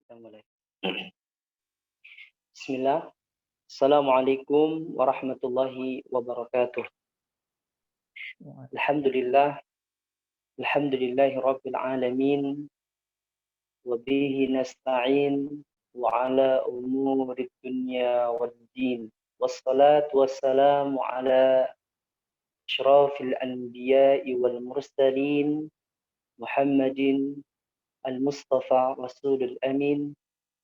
Kita mulai. Bismillah. Assalamualaikum warahmatullahi wabarakatuh. Alhamdulillah. Alhamdulillahi rabbil alamin. Wa bihi nasta'in. Wa ala umuri dunya wad din. Wassalatu wassalamu ala asyrafil anbiya'i wal mursalin. Muhammadin al-Mustafa Rasulul Amin.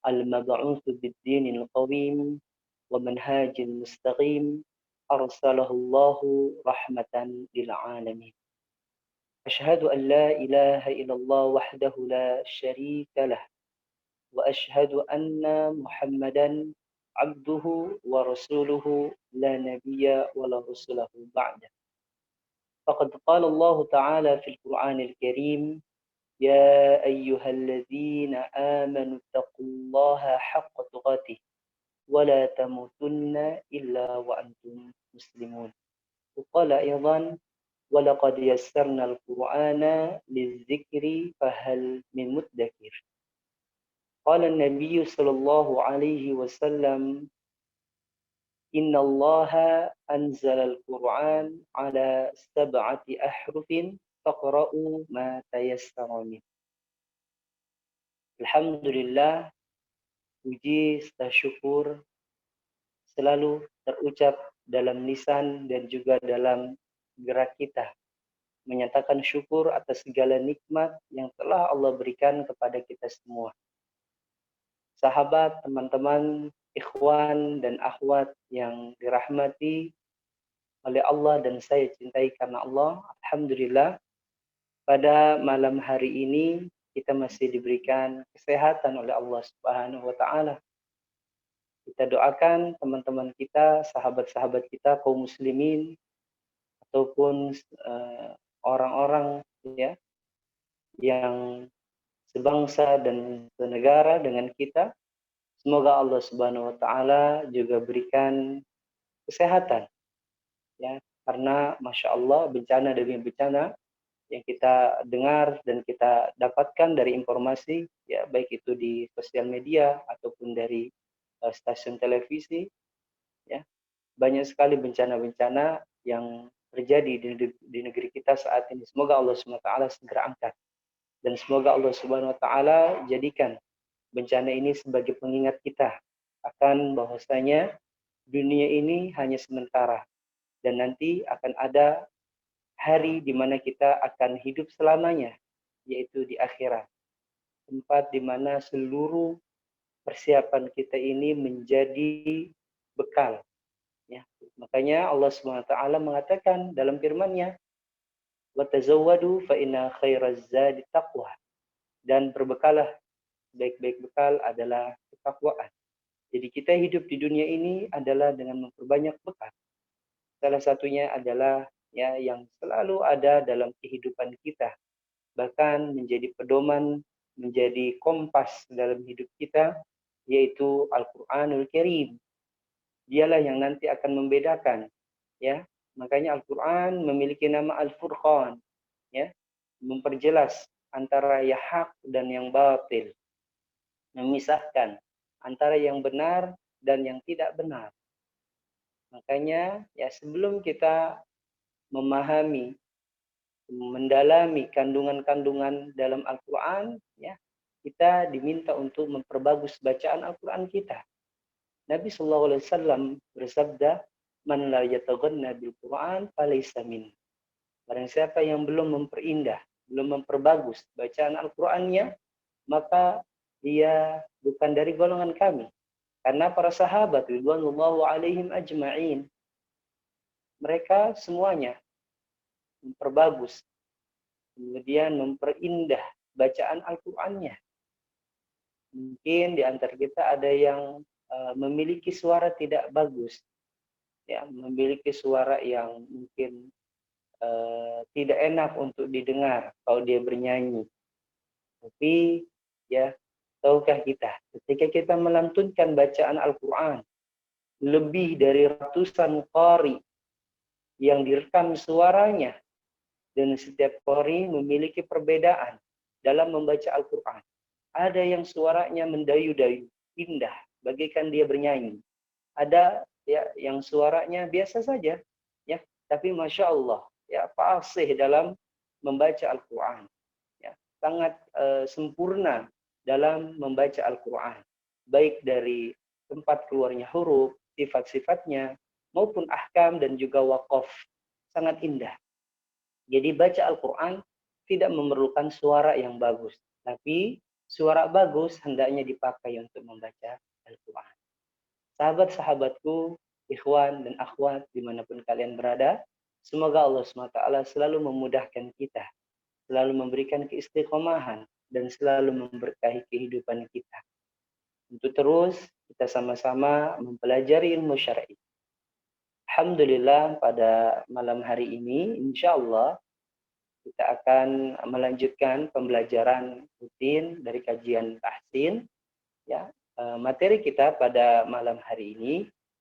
المبعوث بالدين القويم ومنهاج المستقيم أرسله الله رحمة للعالمين أشهد أن لا إله إلا الله وحده لا شريك له وأشهد أن محمدا عبده ورسوله لا نبي ولا رسوله بعده فقد قال الله تعالى في القرآن الكريم يا أيها الذين آمنوا اتقوا الله حق تقاته ولا تموتن إلا وأنتم مسلمون وقال أيضا ولقد يسرنا القرآن للذكر فهل من مدكر قال النبي صلى الله عليه وسلم إن الله أنزل القرآن على 7 أحرف فاقرأوا ما تيسر منه. Alhamdulillah, puji serta syukur selalu terucap dalam lisan dan juga dalam gerak kita, menyatakan syukur atas segala nikmat yang telah Allah berikan kepada kita semua. Sahabat, teman-teman, ikhwan dan akhwat yang dirahmati oleh Allah dan saya cintai karena Allah, alhamdulillah, pada malam hari ini kita masih diberikan kesehatan oleh Allah Subhanahu wa taala. Kita doakan teman-teman kita, sahabat-sahabat kita kaum muslimin ataupun orang-orang ya yang sebangsa dan senegara dengan kita. Semoga Allah Subhanahu wa taala juga berikan kesehatan ya, karena Masya Allah bencana demi bencana yang kita dengar dan kita dapatkan dari informasi ya, baik itu di sosial media ataupun dari stasiun televisi ya, banyak sekali bencana-bencana yang terjadi di negeri kita saat ini. Semoga Allah Subhanahu wa taala segera angkat dan semoga Allah Subhanahu wa taala jadikan bencana ini sebagai pengingat kita akan bahwasanya dunia ini hanya sementara dan nanti akan ada hari di mana kita akan hidup selamanya, yaitu di akhirat. Tempat di mana seluruh persiapan kita ini menjadi bekal. Ya. Makanya Allah SWT mengatakan dalam firman-Nya, وَتَزَوَّدُوا فَإِنَّ خَيْرَ الزَّادِ تَقْوَى. Dan berbekalah, baik-baik bekal adalah ketakwaan. Jadi kita hidup di dunia ini adalah dengan memperbanyak bekal. Salah satunya adalah ya yang selalu ada dalam kehidupan kita, bahkan menjadi pedoman, menjadi kompas dalam hidup kita, yaitu Al-Qur'anul Karim. Dialah yang nanti akan membedakan ya. Makanya Al-Qur'an memiliki nama Al-Furqan ya, memperjelas antara yang hak dan yang batil, memisahkan antara yang benar dan yang tidak benar. Makanya ya sebelum kita memahami, mendalami kandungan-kandungan dalam Al-Quran, ya, kita diminta untuk memperbagus bacaan Al-Quran kita. Nabi SAW bersabda, "Man la yataghanna bil Quran falaysa min." Barang siapa yang belum memperindah, belum memperbagus bacaan Al-Qurannya, maka dia bukan dari golongan kami. Karena para sahabat ridwanullahu alaihim ajma'in, mereka semuanya memperbagus, kemudian memperindah bacaan Al-Qur'annya. Mungkin di antara kita ada yang memiliki suara tidak bagus, ya, memiliki suara yang mungkin tidak enak untuk didengar kalau dia bernyanyi. Tapi ya, tahukah kita, ketika kita melantunkan bacaan Al-Quran, lebih dari ratusan qari yang direkam suaranya, dan setiap qari memiliki perbedaan dalam membaca Al-Quran. Ada yang suaranya mendayu-dayu, indah, bagaikan dia bernyanyi. Ada ya yang suaranya biasa saja, ya, tapi masya Allah, ya fasih dalam membaca Al-Quran, ya, sangat sempurna dalam membaca Al-Quran, baik dari tempat keluarnya huruf, sifat-sifatnya, maupun ahkam dan juga waqaf, sangat indah. Jadi baca Al-Quran tidak memerlukan suara yang bagus, tapi suara bagus hendaknya dipakai untuk membaca Al-Quran. Sahabat-sahabatku, ikhwan dan akhwat dimanapun kalian berada, semoga Allah SWT selalu memudahkan kita, selalu memberikan keistiqomahan, dan selalu memberkahi kehidupan kita. Untuk terus kita sama-sama mempelajari ilmu syar'i. Alhamdulillah pada malam hari ini, insya Allah kita akan melanjutkan pembelajaran rutin dari kajian tahsin. Ya, materi kita pada malam hari ini,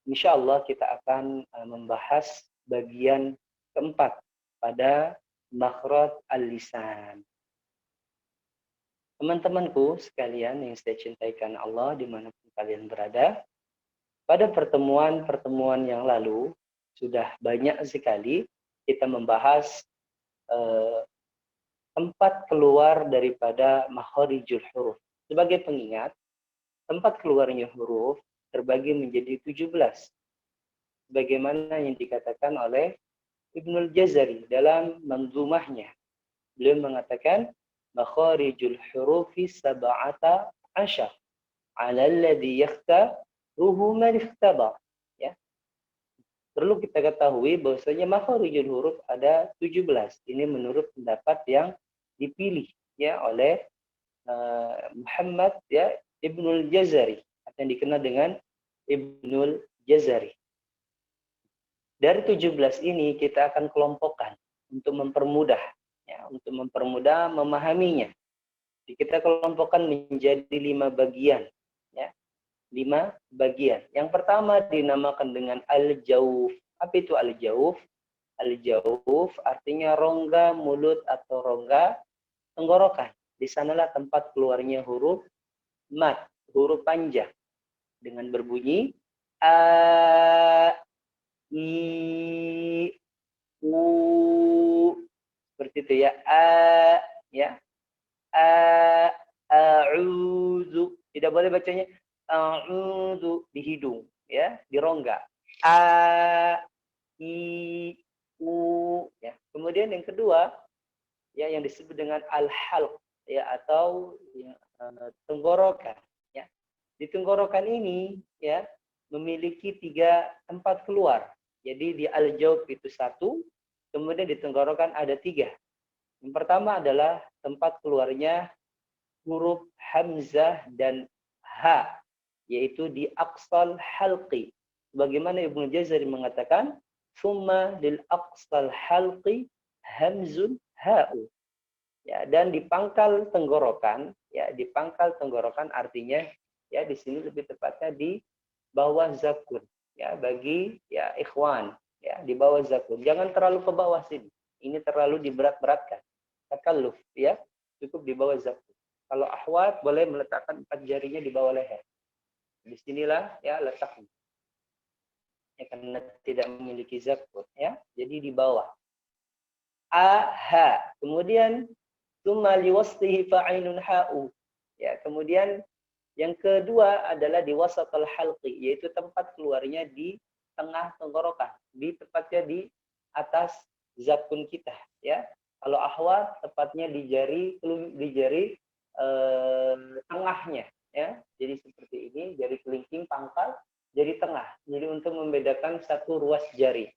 insya Allah kita akan membahas bagian keempat pada makhraj al-lisan. Teman-temanku sekalian yang saya cintai karena Allah dimanapun kalian berada, pada pertemuan-pertemuan yang lalu sudah banyak sekali kita membahas tempat keluar daripada makharijul huruf. Sebagai pengingat, tempat keluarnya huruf terbagi menjadi 17. Sebagaimana yang dikatakan oleh Ibnul Jazari dalam manzumahnya. Beliau mengatakan, makharijul hurufi sab'ata asyar, ala alladhi yakhtaruhu man ikhtaba. Ya. Perlu kita ketahui bahwasanya makharijul huruf ada 17. Ini menurut pendapat yang dipilih ya oleh Muhammad ya Ibnul Jazari, atau yang dikenal dengan Ibnul Jazari. Dari 17 ini kita akan kelompokkan untuk mempermudah ya, untuk mempermudah memahaminya. Jadi kita kelompokkan menjadi 5 bagian ya. 5 bagian. Yang pertama dinamakan dengan al-jauf. Apa itu al-jauf? Al-jauf artinya rongga mulut atau rongga tenggorokan. Di sanalah tempat keluarnya huruf mat, huruf panjang dengan berbunyi a, i, u, seperti itu ya, a, ya, a, a'udzu. Tidak boleh bacanya a'udzu di hidung, ya, di rongga. A, i, u, ya. Kemudian yang kedua, ya, yang disebut dengan al-halq, ya, atau ya, tenggorokan. Ya. Di tenggorokan ini, ya, memiliki 3 tempat keluar. Jadi di al-jauf itu 1, kemudian di tenggorokan ada 3. Yang pertama adalah tempat keluarnya huruf hamzah dan ha, yaitu di aqsal halqi. Bagaimana Ibnu Jazari mengatakan, summa lil aqsal halqi hamzun ha'u. Ya, dan di pangkal tenggorokan, ya, di pangkal tenggorokan artinya ya di sini lebih tepatnya di bawah zakun. Ya, bagi ya ikhwan, ya, di bawah zakun. Jangan terlalu ke bawah sini. Ini terlalu diberat-beratkan. Takalluf, ya. Cukup di bawah zakun. Kalau ahwat boleh meletakkan 4 jarinya di bawah leher. Di sinilah ya letaknya. Ya, karena tidak memiliki zakun, ya. Jadi di bawah. Aha. Kemudian tsumma liwaslihi fa'inun ha'u. Ya, kemudian yang kedua adalah di wasatul halqi, yaitu tempat keluarnya di tengah tenggorokan, di tepatnya di atas zakun kita, ya. Kalau ahwat tepatnya di jari tengahnya, ya. Jadi seperti ini, jari kelingking pangkal, jari tengah. Jadi untuk membedakan satu ruas jari.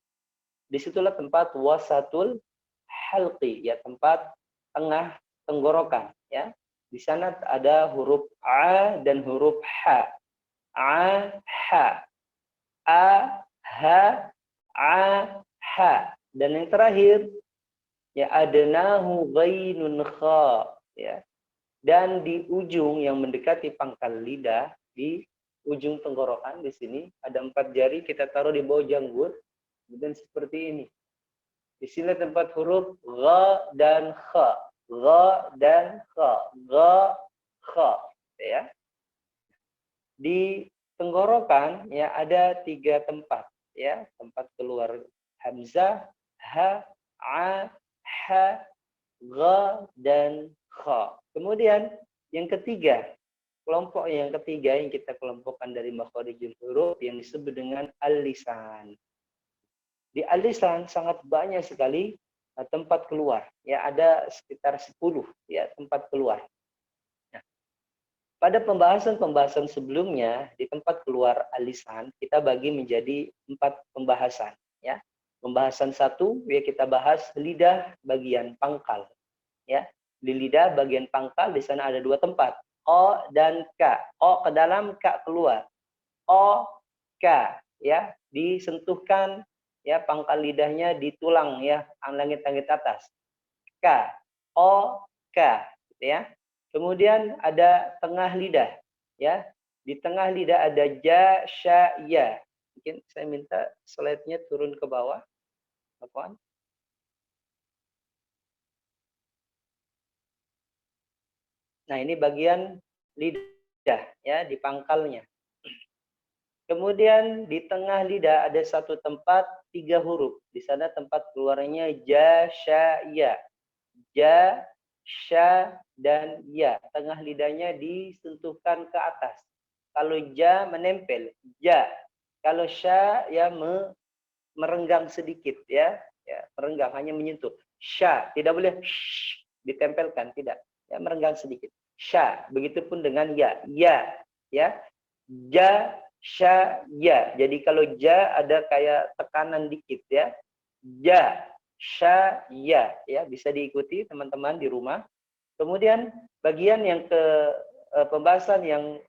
Disitulah tempat wasatul halqi, ya, tempat tengah tenggorokan, ya. Di sana ada huruf a dan huruf ha. A, ha. A, ha, a, ha. Dan yang terakhir ya adnahu ghainun kha, ya. Dan di ujung yang mendekati pangkal lidah, di ujung tenggorokan di sini ada 4 jari, kita taruh di bawah janggut, dan seperti ini. Di sini tempat huruf gha dan kha. Gha dan kha. Gha, kha, ya. Di tenggorokan ya ada 3 tempat, ya, tempat keluar hamzah, ha, a, ha, gha, dan kha. Kemudian yang ketiga, kelompok yang ketiga yang kita kelompokkan dari makharijul huruf yang disebut dengan al-lisan. Di al-lisan sangat banyak sekali tempat keluar. Ya, ada sekitar 10 ya tempat keluar. Nah, pada pembahasan-pembahasan sebelumnya di tempat keluar al-lisan kita bagi menjadi 4 pembahasan, ya. Pembahasan 1 ya kita bahas lidah bagian pangkal, ya. Di lidah bagian pangkal di sana ada 2 tempat, o dan k. O ke dalam, k keluar. O, k, ya, disentuhkan ya pangkal lidahnya di tulang ya, langit-langit atas. K, O, K, gitu ya. Kemudian ada tengah lidah, ya. Di tengah lidah ada ja, sya, ya. Mungkin saya minta slide-nya turun ke bawah. Apaan? Nah, ini bagian lidah ya, di pangkalnya. Kemudian di tengah lidah ada satu tempat 3 huruf. Di sana tempat keluarnya ja, sya, ya. Ja, sya, dan ya. Tengah lidahnya disentuhkan ke atas. Kalau ja menempel, ja. Kalau sya ya merenggang sedikit ya. Ya, merenggang hanya menyentuh. Sya, tidak boleh ditempelkan, tidak. Ya, merenggang sedikit. Sya, begitupun dengan ya. Ya, ya. Ja, sya, ya. Jadi kalau ja ada kayak tekanan dikit ya. Ja, sya, ya. Ya, bisa diikuti teman-teman di rumah. Kemudian bagian yang ke pembahasan yang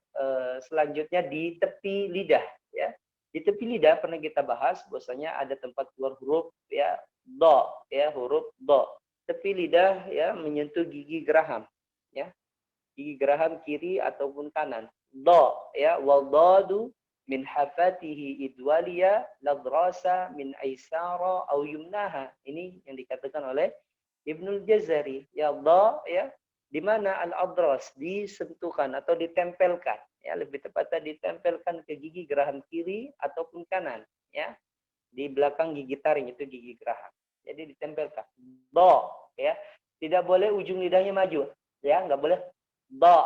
selanjutnya di tepi lidah ya. Di tepi lidah pernah kita bahas bahwasanya ada tempat keluar huruf ya, do ya, huruf do. Tepi lidah ya menyentuh gigi geraham ya. Gigi geraham kiri ataupun kanan. Do ya, wal dadu min hafatihi idwaliya ladrasa min aisara au yumnaha. Ini yang dikatakan oleh Ibnul Jazari. Ya, do ya, di mana al-adras disentuhkan atau ditempelkan ya, lebih tepatnya ditempelkan ke gigi geraham kiri ataupun kanan ya, di belakang gigi taring itu gigi geraham, jadi ditempelkan do ya, tidak boleh ujung lidahnya maju ya, nggak boleh do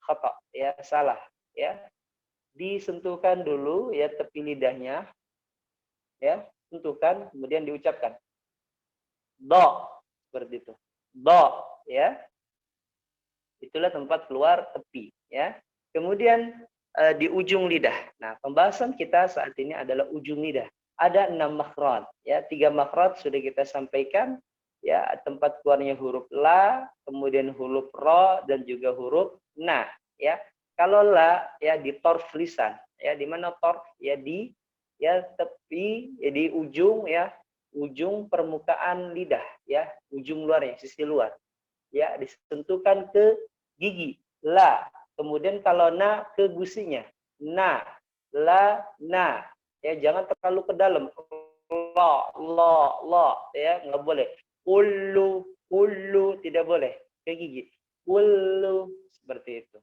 khata ya, salah ya, disentuhkan dulu ya tepi lidahnya ya, sentuhkan kemudian diucapkan do, seperti itu do ya. Itulah tempat keluar tepi ya. Kemudian di ujung lidah. Nah, pembahasan kita saat ini adalah ujung lidah. Ada 6 makhraj ya, 3 makhraj sudah kita sampaikan ya, tempat keluarnya huruf la, kemudian huruf ro, dan juga huruf na ya. Kalau la ya di torf lisan ya, di mana torf ya, di ya tepi ya, di ujung ya, ujung permukaan lidah ya, ujung luarnya, sisi luar ya, disentuhkan ke gigi la. Kemudian kalau na ke gusinya na, la, na ya, jangan terlalu ke dalam lo ya, nggak boleh ulu tidak boleh ke gigi ulu, seperti itu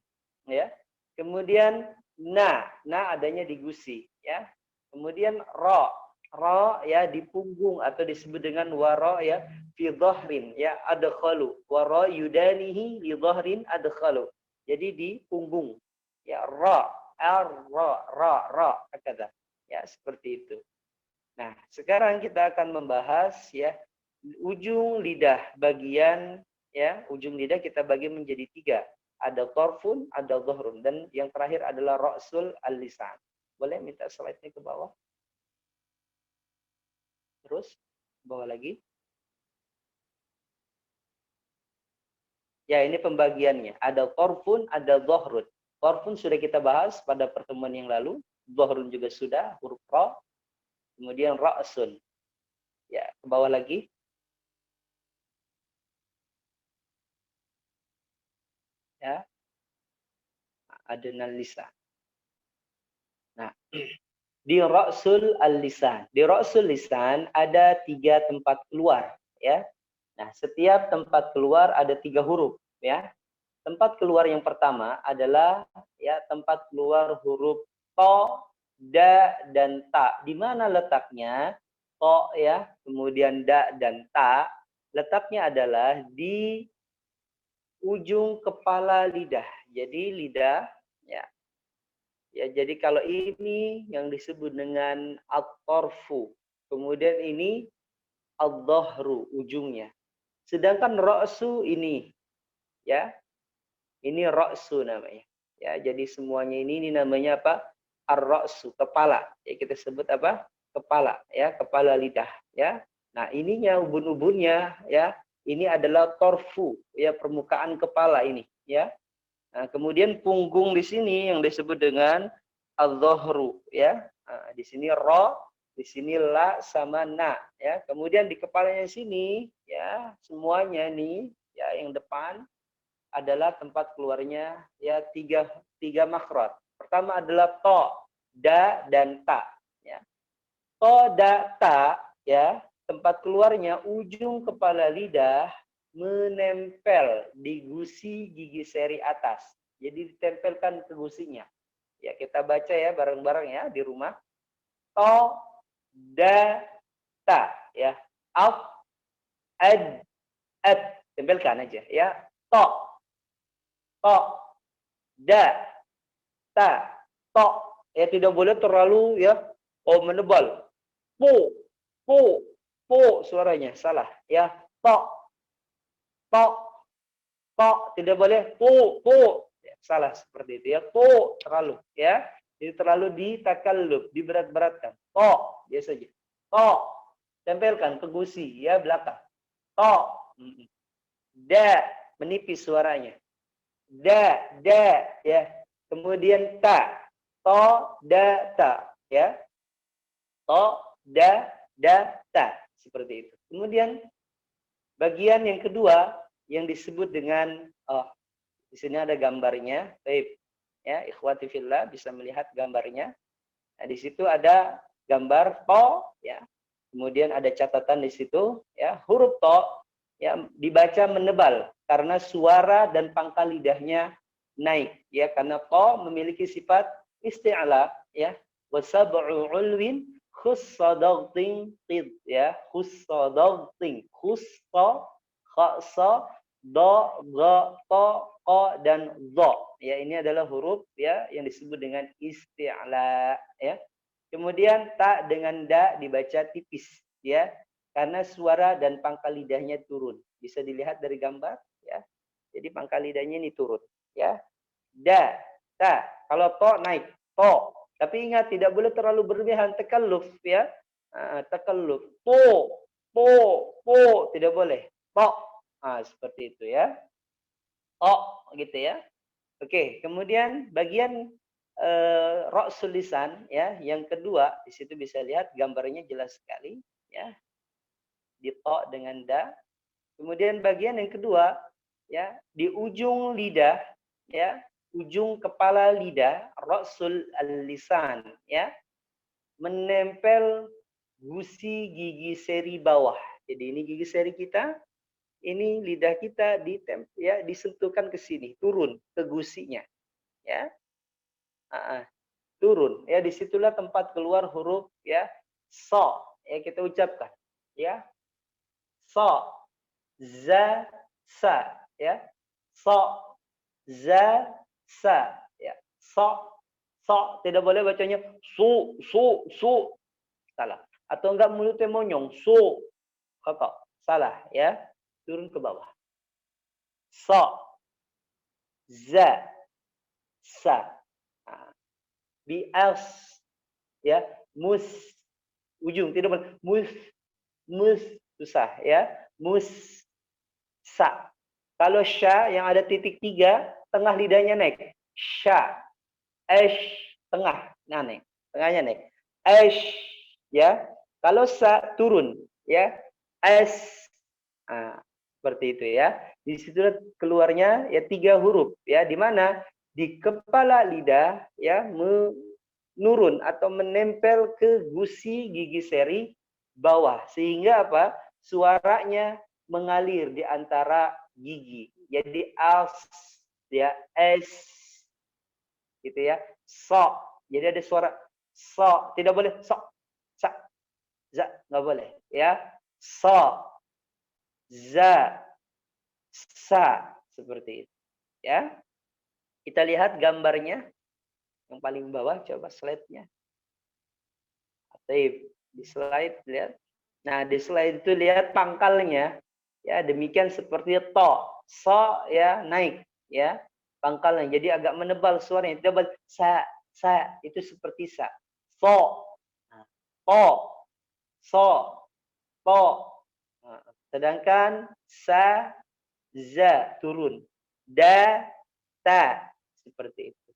ya. Kemudian na adanya di gusi ya. Kemudian ro ya di punggung atau disebut dengan waro ya, fi dhahrin ya, adkhalu waro yudanihi li dhahrin adkhalu, jadi di punggung ya, ra akada ya, seperti itu. Nah, sekarang kita akan membahas ya ujung lidah bagian ya, ujung lidah kita bagi menjadi 3, ada torfun, ada dhahrun, dan yang terakhir adalah ra'sul al-lisan. Boleh minta slide-nya ke bawah? Terus bawa lagi. Ya, ini pembagiannya. Ada torfun, ada dhahrun. Torfun sudah kita bahas pada pertemuan yang lalu. Dhahrun juga sudah, huruf ra. Kemudian ra'sun. Ya, ke bawah lagi. Ya. Adnal lisan. Nah, di ra'sul al-lisan. Di ra'sul lisan ada 3 tempat keluar ya. Nah, setiap tempat keluar ada 3 huruf ya. Tempat keluar yang pertama adalah ya tempat keluar huruf to, da, dan ta. Di mana letaknya? To ya, kemudian da dan ta. Letaknya adalah di ujung kepala lidah. Jadi lidah ya. Ya, jadi kalau ini yang disebut dengan at-tarfu. Kemudian ini ad-dhahru ujungnya. Sedangkan ra'su ini ya, ini ra'su namanya. Ya, jadi semuanya ini namanya apa? Ar-ra'su, kepala. Ya, kita sebut apa? Kepala, ya, kepala lidah, ya. Nah, ininya ubun-ubunnya, ya. Ini adalah torfu, ya, permukaan kepala ini, ya. Nah, kemudian punggung di sini yang disebut dengan al-dhahru, ya. Nah, di sini ra, di sini la sama na, ya. Kemudian di kepalanya sini, ya, semuanya nih, ya, yang depan adalah tempat keluarnya ya tiga makhraj. Pertama adalah to, da dan ta, ya. To, da, ta, ya, tempat keluarnya ujung kepala lidah menempel di gusi gigi seri atas. Jadi ditempelkan ke gusinya. Ya, kita baca ya bareng-bareng ya di rumah. To, da, ta, ya. Af, ad, ad, tempelkan aja ya. To, to, da, ta, to. Ya, tidak boleh terlalu ya menebal. Po, po, po suaranya salah ya. To, to, to, tidak boleh po, po. Ya, salah seperti itu ya. Po terlalu ya. Jadi terlalu ditakallub, diberat-beratkan. To, biasa aja. To, tempelkan ke gusi ya belakang. To, da, menipis suaranya. Da, ya. Kemudian ta, to, da, ta, ya. To, da, ta, seperti itu. Kemudian bagian yang kedua yang disebut dengan di sini ada gambarnya. Baik. Ya, ikhwati fillah bisa melihat gambarnya. Nah, di situ ada gambar to, ya. Kemudian ada catatan di situ, ya, huruf to ya dibaca menebal karena suara dan pangkal lidahnya naik, ya, karena to memiliki sifat isti'la, ya, wa sab'u ulwin khussadagtin qid, ya, khussadagtin, khussa, khasa, do, ga, to, ko, dan do. Ya, ini adalah huruf ya yang disebut dengan isti'la, ya. Kemudian ta dengan da dibaca tipis, ya, karena suara dan pangkal lidahnya turun. Bisa dilihat dari gambar, ya. Jadi pangkal lidahnya ini turun, ya. Da, ta. Kalau to naik, to. Tapi ingat tidak boleh terlalu berlebihan, takalluf, ya. Takalluf. Po, po, po, tidak boleh. To. Seperti itu ya. To, gitu ya. Oke, kemudian bagian ra'sul lisan ya, yang kedua di situ bisa lihat gambarnya jelas sekali ya. Di to dengan da. Kemudian bagian yang kedua ya, di ujung lidah ya, ujung kepala lidah, ra'sul lisan ya, menempel gusi gigi seri bawah. Jadi ini gigi seri kita, ini lidah kita ya disentuhkan ke sini, turun ke gusinya ya. Turun ya, disitulah tempat keluar huruf ya so ya kita ucapkan ya, so, za, sa ya, so, za, sa ya, so, so, tidak boleh bacanya su, salah, atau enggak mulutnya monyong su, kakak salah ya, turun ke bawah, so, za, sa, bias ya, mus, ujung tidak boleh mus susah ya, mus, sa. Kalau sya yang ada titik 3 tengah lidahnya naik, sya, tengah naik, tengahnya naik, ya. Kalau sa turun ya, seperti itu ya. Di situ keluarnya ya 3 huruf ya, di mana di kepala lidah ya menurun atau menempel ke gusi gigi seri bawah, sehingga apa? Suaranya mengalir di antara gigi. Jadi as, ya, gitu ya. So, jadi ada suara so, tidak boleh so, sa, za, nggak boleh ya. So, za, sa, seperti itu ya. Kita lihat gambarnya yang paling bawah, coba slide-nya. Di slide lihat. Nah, di slide itu lihat pangkalnya. Ya, demikian seperti to. So ya naik ya. Pangkalnya jadi agak menebal suaranya. Tebal sa itu seperti sa. So. Nah, to. So. To. Nah, sedangkan sa za turun. Da ta seperti itu.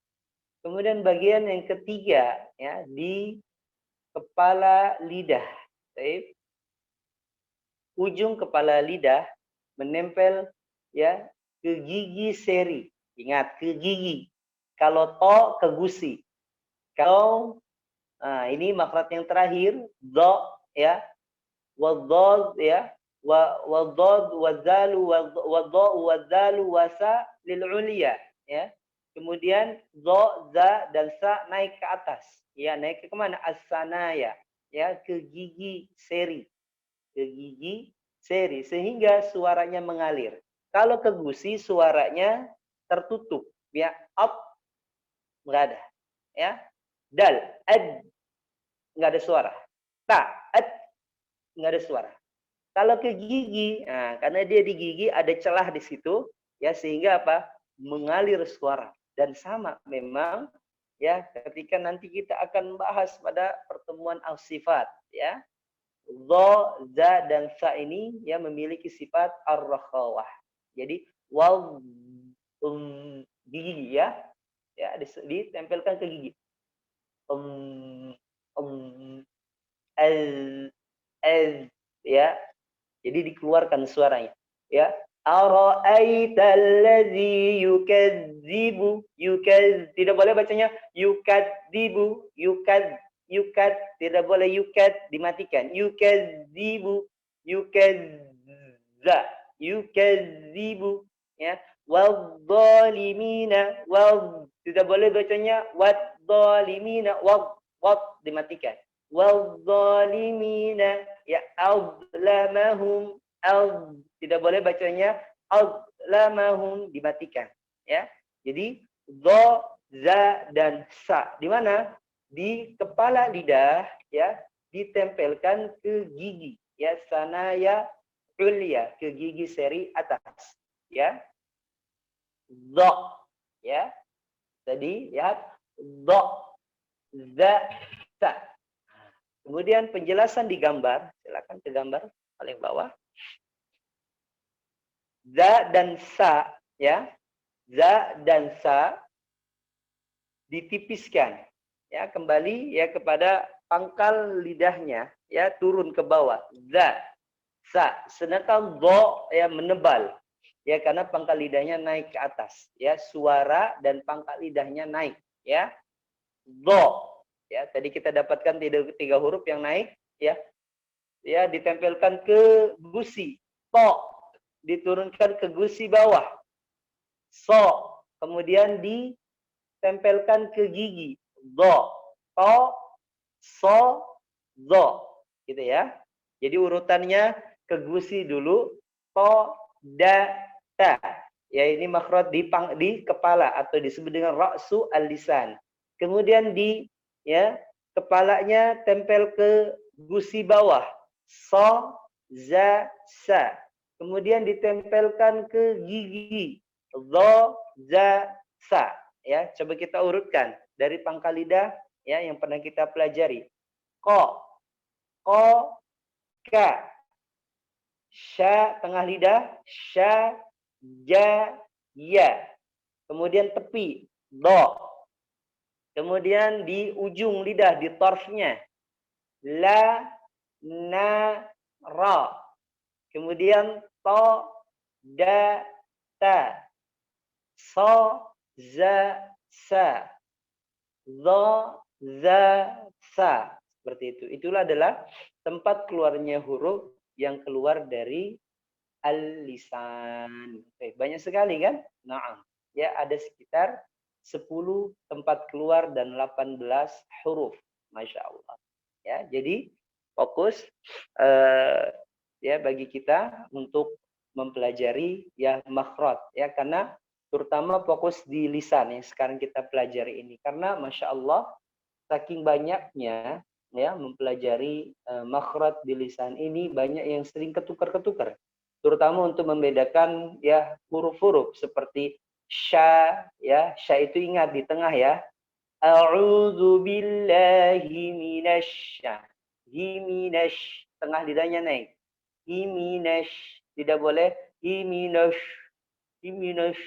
Kemudian bagian yang ketiga ya di kepala lidah. Baik. Ujung kepala lidah menempel ya ke gigi seri. Ingat, ke gigi. Kalau to ke gusi. Kalau ini makhraj yang terakhir, do ya, wadad ya, wadad wadzalu wadda wadzalu wasa lil ulia ya. Kemudian do, za dan sa naik ke atas. Ya, naik ke mana? As-sanaya ya, ke gigi seri. Ke gigi seri sehingga suaranya mengalir. Kalau ke gusi suaranya tertutup ya, up enggak ada ya. Dal ad enggak ada suara. Ta ad enggak ada suara. Kalau ke gigi, nah, karena dia di gigi ada celah di situ ya sehingga apa? Mengalir suara. Dan sama memang ya ketika nanti kita akan bahas pada pertemuan al-sifat ya. Dha, za, dan sa ini ya memiliki sifat ar-rakhawah. Jadi waw gigi ya, ya ditempelkan ke gigi. Al, al, ya. Jadi dikeluarkan suaranya. Ya. Ara'aita allazi yukadzibu tidak boleh bacanya yukadzibu yukad tidak boleh yukad dimatikan yukadzibu yukadza yukadzibu ya wadzalimina tidak boleh bacanya wadzalimina wad dimatikan wadzalimina ya azlamahum tidak boleh bacanya azlamahum dimatikan ya. Jadi dha, za dan sa di mana? Di kepala lidah ya, ditempelkan ke gigi ya, sanaya ulya, ke gigi seri atas ya. Dha ya. Tadi ya dha, za, sa. Kemudian penjelasan di gambar, silakan ke gambar paling bawah. Za dan sa ya, za dan sa ditipiskan ya, kembali ya kepada pangkal lidahnya ya, turun ke bawah. Za, sa, sedangkan dha ya menebal ya karena pangkal lidahnya naik ke atas ya, suara dan pangkal lidahnya naik ya. Dha ya, tadi kita dapatkan tiga huruf yang naik ya, ya ditempelkan ke gusi. To diturunkan ke gusi bawah. So kemudian ditempelkan ke gigi. Do, to, so, do, gitu ya. Jadi urutannya ke gusi dulu, to, da, ta. Ya ini makhraj di kepala atau disebut dengan ra'su al-lisan. Kemudian di ya kepalanya tempel ke gusi bawah. So, za, sa. Kemudian ditempelkan ke gigi. Dha, za, sa. Ya, coba kita urutkan dari pangkal lidah ya yang pernah kita pelajari. Ko, ka. Sya tengah lidah, sya, ja, ya. Kemudian tepi, do. Kemudian di ujung lidah, di torfnya, la, na, ra. Kemudian to, da, ta. So, za, sa. Dha, za, sa. Seperti itu. Itulah adalah tempat keluarnya huruf yang keluar dari al-lisan. Banyak sekali kan? Naam. ya ada sekitar 10 tempat keluar dan 18 huruf. Masya Allah. Ya, jadi fokus ya bagi kita untuk mempelajari ya makhraj ya, karena terutama fokus di lisan yang sekarang kita pelajari ini, karena Masya Allah saking banyaknya ya mempelajari makhraj di lisan ini, banyak yang sering ketukar-ketukar, terutama untuk membedakan ya huruf-huruf seperti sya ya, sya itu ingat di tengah ya, a'udzu billahi minasy minasy, tengah lidahnya naik, minasy, tidak boleh minasy, minasy,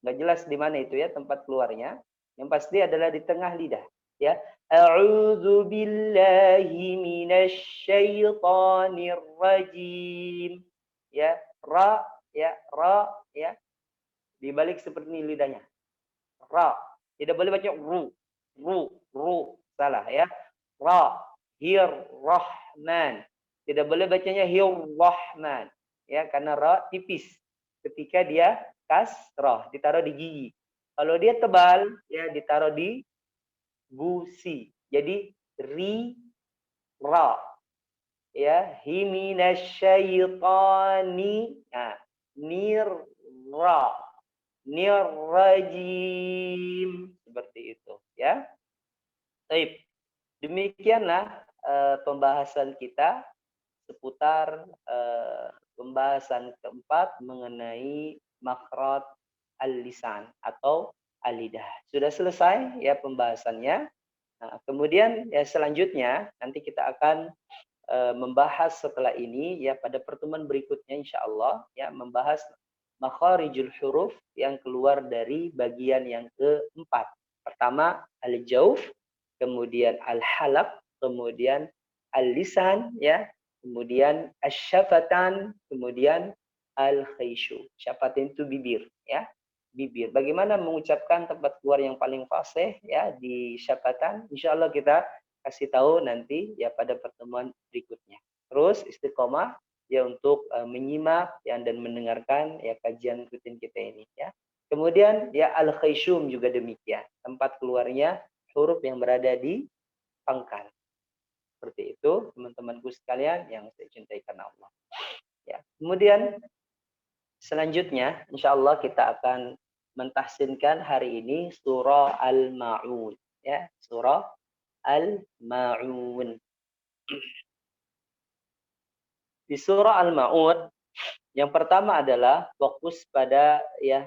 nggak jelas di mana itu ya tempat keluarnya. Yang pasti adalah di tengah lidah ya. A'udzu billahi minasy syaithanir rajim. Ya, ra ya. Dibalik seperti ini lidahnya. Ra. Tidak boleh baca ru. Salah ya. Ra. Hir rahman. Tidak boleh bacanya hir rahman. Ya, karena ra tipis. Ketika dia kasrah, ditaruh di gigi. Kalau dia tebal, ya ditaruh di gusi. Jadi ra. Ya, himinasyaitani. Nah, nirra. Nirrajim. Seperti itu, ya. Baik. Demikianlah pembahasan kita seputar pembahasan keempat mengenai makhraj al-lisan atau al-lidah. Sudah selesai ya pembahasannya. Nah, kemudian ya selanjutnya nanti kita akan membahas setelah ini ya pada pertemuan berikutnya insyaallah ya, membahas makharijul huruf yang keluar dari bagian yang keempat. Pertama al-jauf, kemudian al-halaq, kemudian al-lisan ya, kemudian asy-syafatan, kemudian al-khayshu. Syafatan itu bibir ya. Bibir. Bagaimana mengucapkan tempat keluar yang paling fasih ya di syafatan? Insyaallah kita kasih tahu nanti ya pada pertemuan berikutnya. Terus istiqomah ya untuk menyimak ya, dan mendengarkan ya kajian rutin kita ini ya. Kemudian ya al-khayshum juga demikian. Tempat keluarnya huruf yang berada di pangkal. Seperti itu teman-temanku sekalian yang saya cintai karena Allah. Ya. Kemudian selanjutnya insyaallah kita akan mentahsinkan hari ini surah Al-Ma'un ya, surah Al-Ma'un. Di surah Al-Ma'un yang pertama adalah fokus pada ya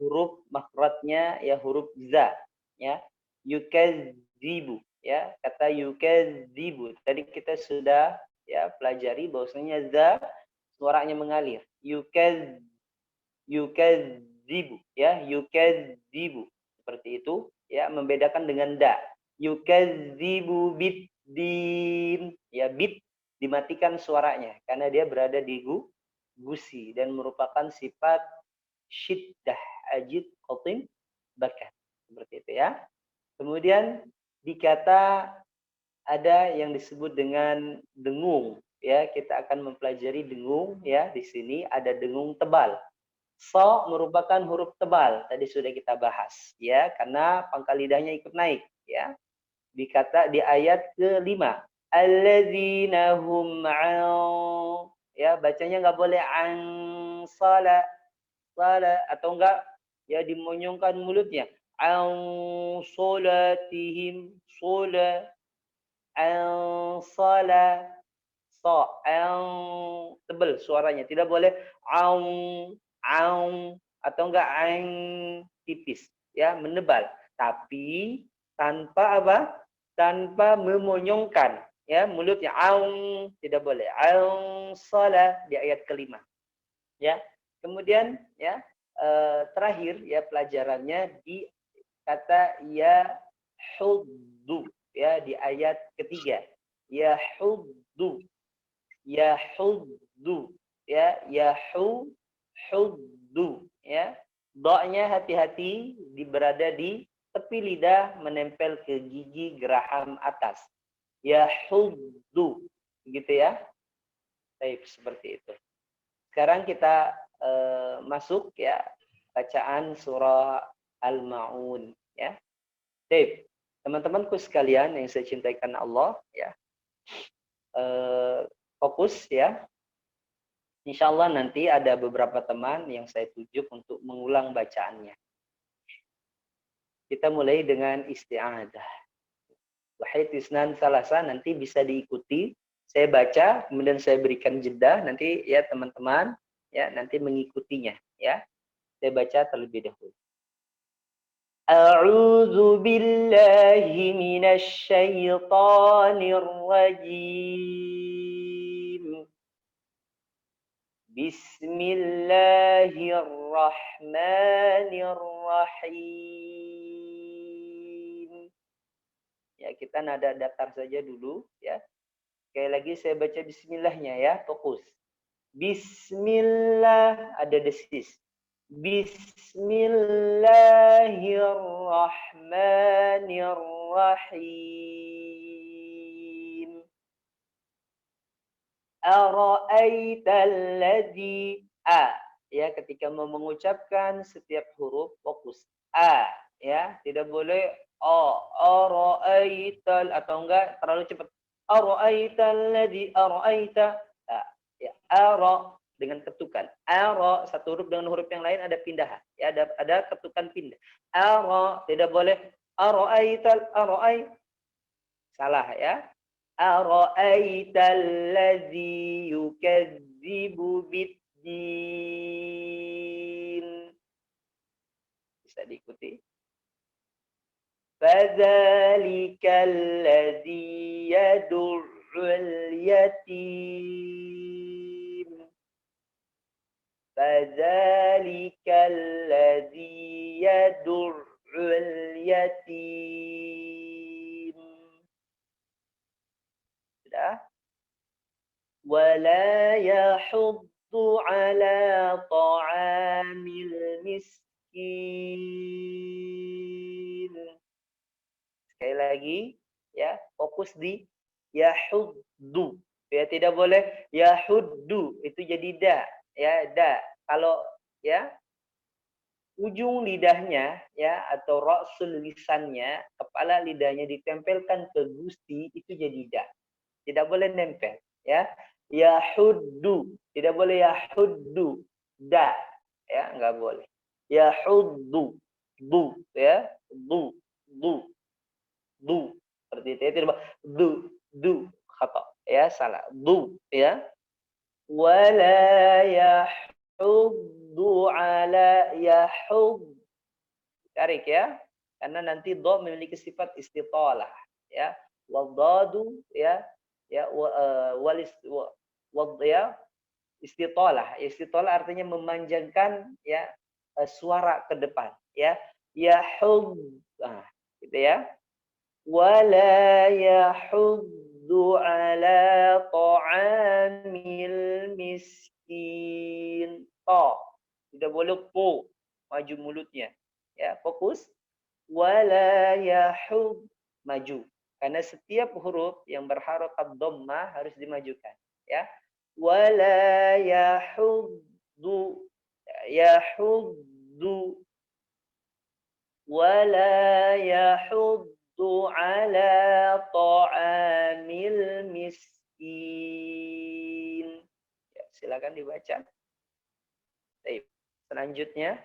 huruf makhrajnya ya huruf za ya, yukadzibu ya, kata yukadzibu tadi kita sudah ya pelajari bahwasanya za suaranya mengalir, yukadzibu ya, yukadzibu seperti itu ya, membedakan dengan da, yukadzibu biddin ya, bid dimatikan suaranya karena dia berada di gusi dan merupakan sifat syiddah ajid qatim bakat, seperti itu ya. Kemudian di kata ada yang disebut dengan dengung ya, kita akan mempelajari dengung ya. Di sini ada dengung tebal. So merupakan huruf tebal, tadi sudah kita bahas ya, karena pangkal lidahnya ikut naik ya. Di kata di ayat ke-5, alladzina hum ya, bacanya nggak boleh an sala atau enggak ya dimonyongkan mulutnya, an salatihim an sala tebel suaranya, tidak boleh atau enggak tipis ya, menebal, tapi tanpa apa, tanpa memonyongkan ya mulutnya, tidak boleh sala di ayat ke-5 ya. Kemudian ya terakhir ya pelajarannya di kata ya huddu ya di ayat ketiga, ya huddu ya huddu ya, do-nya hati-hati berada di tepi lidah menempel ke gigi geraham atas, ya huddu begitu ya. Baik, seperti itu. Sekarang kita masuk ya bacaan surah Al-Maun ya. Baik, teman-temanku sekalian yang saya cintai karena Allah ya. Fokus ya. Insya Allah nanti ada beberapa teman yang saya tuju untuk mengulang bacaannya. Kita mulai dengan isti'adah. Wahid isnan salasa nanti bisa diikuti. Saya baca, kemudian saya berikan jeda. Nanti ya teman-teman ya nanti mengikutinya ya. Saya baca terlebih dahulu. A'udzu billahi minasy syaithanir rajim. Bismillahirrahmanirrahim. Ya, kita nada datar saja dulu ya. Sekali lagi saya baca bismillahnya ya, fokus. Bismillah, ada desis. Bismillahirrahmanirrahim. Ara'aital ladzi ya ketika mau mengucapkan setiap huruf fokus ya tidak boleh ara'aital atau enggak terlalu cepat ara'aital ladzi ara'aita ya dengan ketukan satu huruf dengan huruf yang lain ada pindahan ya ada ketukan pindah tidak boleh ara'aital salah ya. Ara'aital ladzi yukadzibu biddin. Bisa diikuti. Fadzalikal ladzi yad'ul yatim. Fadzalikal ladzi yad'ul yatim. Wala yahuddu ala ta'amil miskin. Sekali lagi ya, fokus di yahuddu. Ya tidak boleh yahuddu itu jadi da ya da. Kalau ya ujung lidahnya ya atau ra'sul lisannya, kepala lidahnya ditempelkan ke gusti itu jadi da. Tidak boleh nempel ya. Yahuddu, tidak boleh yahuddu. Da ya, enggak boleh. Yahuddu, du ya, du. Seperti itu ya, tidak du khata ya, salah. Du ya. Wala yahuddu ala yahud. Tarik ya. Karena nanti do memiliki sifat istitalah ya. Wadadu ya istitalah. Istitalah artinya memanjangkan ya suara ke depan ya. Yahud gitu ya. Wala yahuddu ala ta'amil miskin. Tidak boleh po maju mulutnya ya, fokus. Wala yahud maju. Karena setiap huruf yang berharokat dhammah harus dimajukan ya. Wala yahuddu wala yahuddu ala ta'amil miskin. Ya, silakan dibaca. Baik, selanjutnya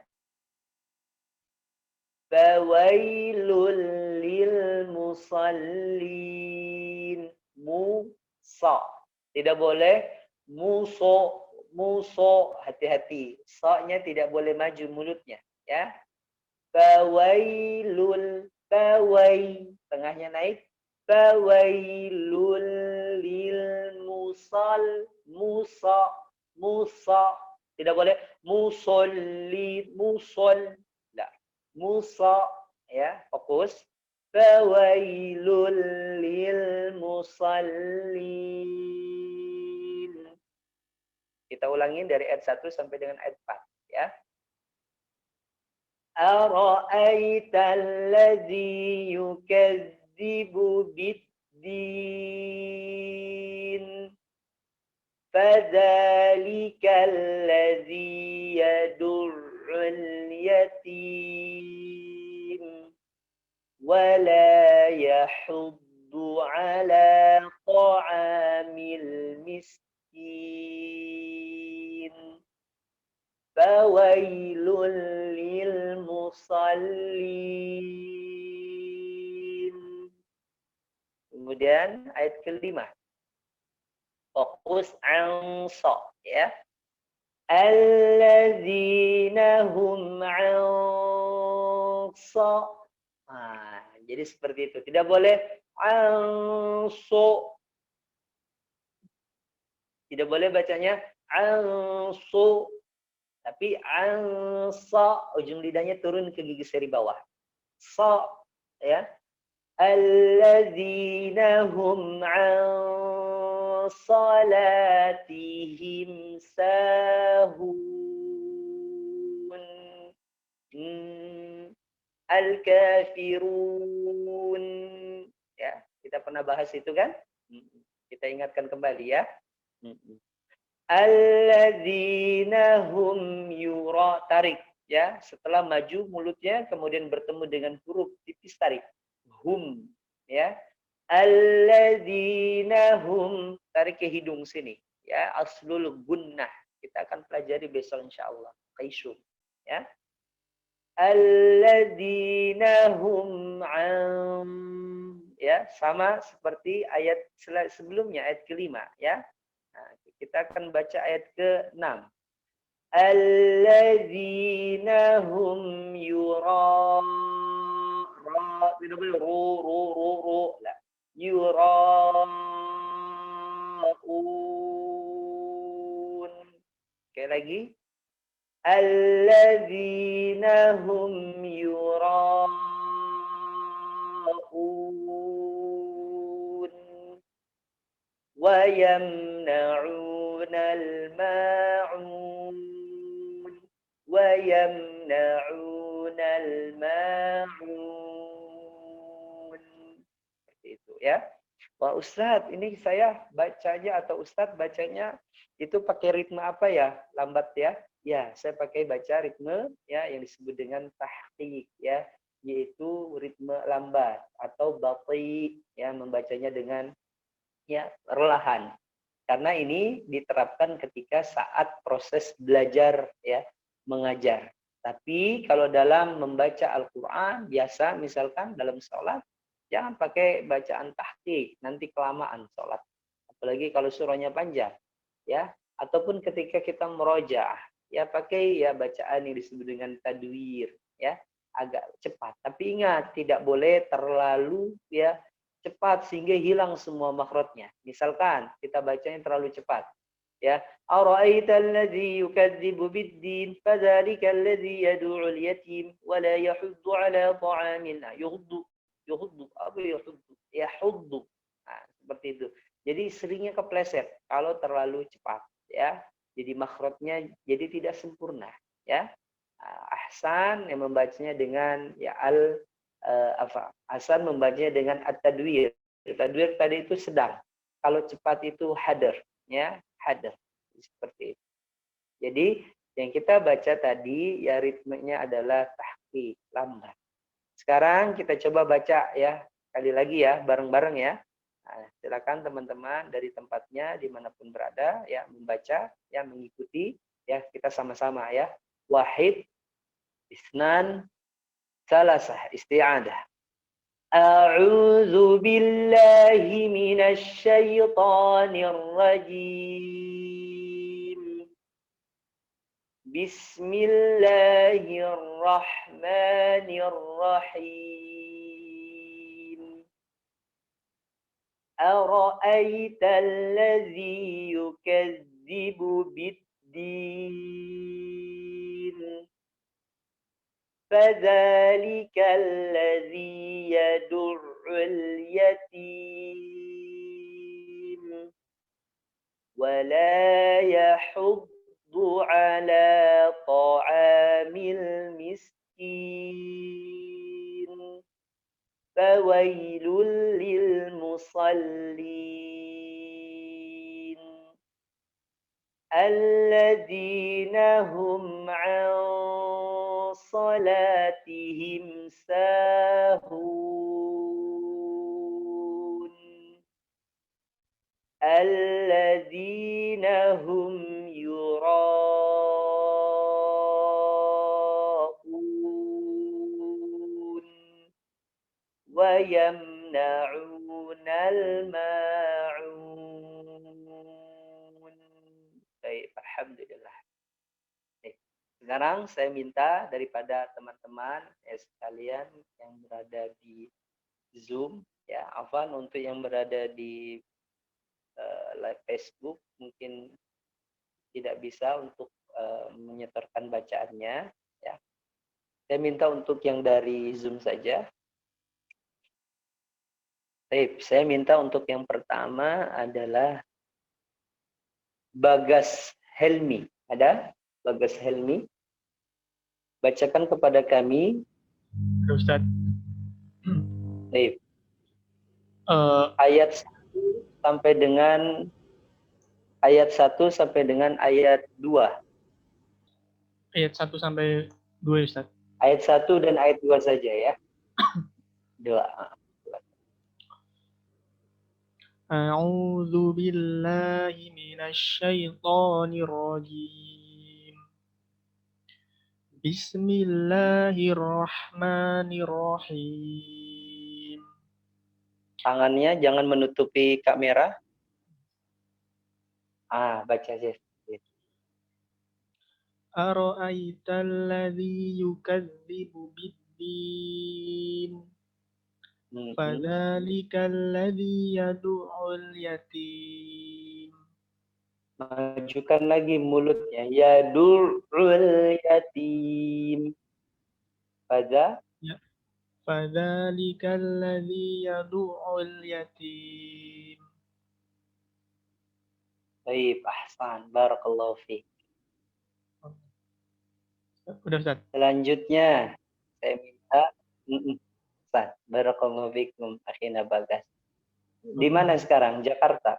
fawailul lil musallin. Musa. Tidak boleh muso, hati-hati. Sa-nya tidak boleh maju mulutnya, ya. Fawailul, tengahnya naik. Fawailul lil musa. Tidak boleh musolli, Musa ya, fokus. Fawailul lil musallin. Kita ulangi dari ayat 1 sampai dengan ayat 4 ya. Ara'aital ladzi yukadzibu biddin. Fadzalikal ladzi اليتيم ولا يحض على طعام المسكين فويل للمصلين. Kemudian ayat kelima. Fokus ansa ya. Alladzina hum ansa. Nah, jadi seperti itu. Tidak boleh anso. Tidak boleh bacanya anso. Tapi ansa, ujung lidahnya turun ke gigi seri bawah. Sa, ya. Alladzina hum an salatihim sahun. Al-kafirun. Ya, kita pernah bahas itu kan? Kita ingatkan kembali ya. Alladzina hum yura, tarik ya, setelah maju mulutnya kemudian bertemu dengan huruf tipis tarik hum ya. Alladzina hum, tarik ke hidung sini ya, aslul gunnah, kita akan pelajari besok insyaallah qaisum ya. Alladzina hum an, ya sama seperti ayat sebelumnya, ayat kelima ya. Nah, kita akan baca ayat ke-6. Alladzina hum yura, tidak boleh ru la, yuraun. Sekali lagi. Alladzina hum yuraun ويمنعون الماعون ويمنعون الماعون. Seperti itu ya. Wah Ustadz, ini saya bacanya atau Ustadz bacanya itu pakai ritme apa ya? Lambat ya? Ya, saya pakai baca ritme ya yang disebut dengan tahqiq ya, yaitu ritme lambat atau bati ya, membacanya dengan ya perlahan, karena ini diterapkan ketika saat proses belajar ya, mengajar. Tapi kalau dalam membaca Al-Quran biasa, misalkan dalam sholat, jangan pakai bacaan tahqiq, nanti kelamaan sholat, apalagi kalau surahnya panjang ya. Ataupun ketika kita merojaah ya, pakai ya bacaan yang disebut dengan tadwir ya, agak cepat. Tapi ingat, tidak boleh terlalu ya cepat sehingga hilang semua makhrajnya. Misalkan kita bacanya terlalu cepat ya, ara'aital ladzi yukadzibu biddin fadzalikal ladzi yad'ul yatim wa la yahuddu ala ta'amil, yuhuddu apa yuhuddu, yahuddu. Nah, seperti itu. Jadi seringnya kepleset kalau terlalu cepat ya. Jadi makhrajnya jadi tidak sempurna ya. Ahsan yang membacanya dengan ya Hasan membacanya dengan at-tadwir. Tadwir tadi itu sedang. Kalau cepat itu hadar, ya, hadar. Seperti itu. Jadi yang kita baca tadi ya ritmenya adalah tahqiq, lambat. Sekarang kita coba baca ya, kali lagi ya, bareng-bareng ya. Nah, silakan teman-teman dari tempatnya dimanapun berada ya, membaca ya, mengikuti ya, kita sama-sama ya. Wahid, isnan, salasah, isti'adah. A'udzu billahi minasy syaithanir rajim. Bismillahirrahmanirrahim. Ara'aital ladzi yukadzibu biddin فذلك الذي يدع اليتيم ولا يحض على طعام المسكين فويل للمصلين الذين هم عن صلاتهم صلاتهم ساهون الذين هم يراءون ويمنعون الماعون. Baik, alhamdulillah. Sekarang saya minta daripada teman-teman sekalian yang berada di Zoom, ya, Afwan, untuk yang berada di live Facebook mungkin tidak bisa untuk menyetorkan bacaannya, ya. Saya minta untuk yang dari Zoom saja. Baik, saya minta untuk yang pertama adalah Bagas Helmi. Ada Bagas Helmi? Bacakan kepada kami. Ustaz. Baik. Ayat 1 sampai dengan ayat 1 sampai dengan ayat 2. Ayat 1 sampai 2, Ustaz. Ayat 1 dan ayat 2 saja, ya. 2. A'udzu billahi minasy syaithanir rajim. Bismillahirrahmanirrahim. Tangannya jangan menutupi kamera. Baca aja. Ara'aital ladzi yukadzibu bid-din. Fadzalikal ladzi yad'ul yatim. Majukan lagi mulutnya. Yad'ul yatim. Pada ya. Fadzalikal ladzi yad'ul yatim. Baik, ahsan. Barakallahu fiik. Udah, Ustaz. Selanjutnya saya minta Ustaz, barakallahu fiikum akhina Bagas. Di mana sekarang? Jakarta?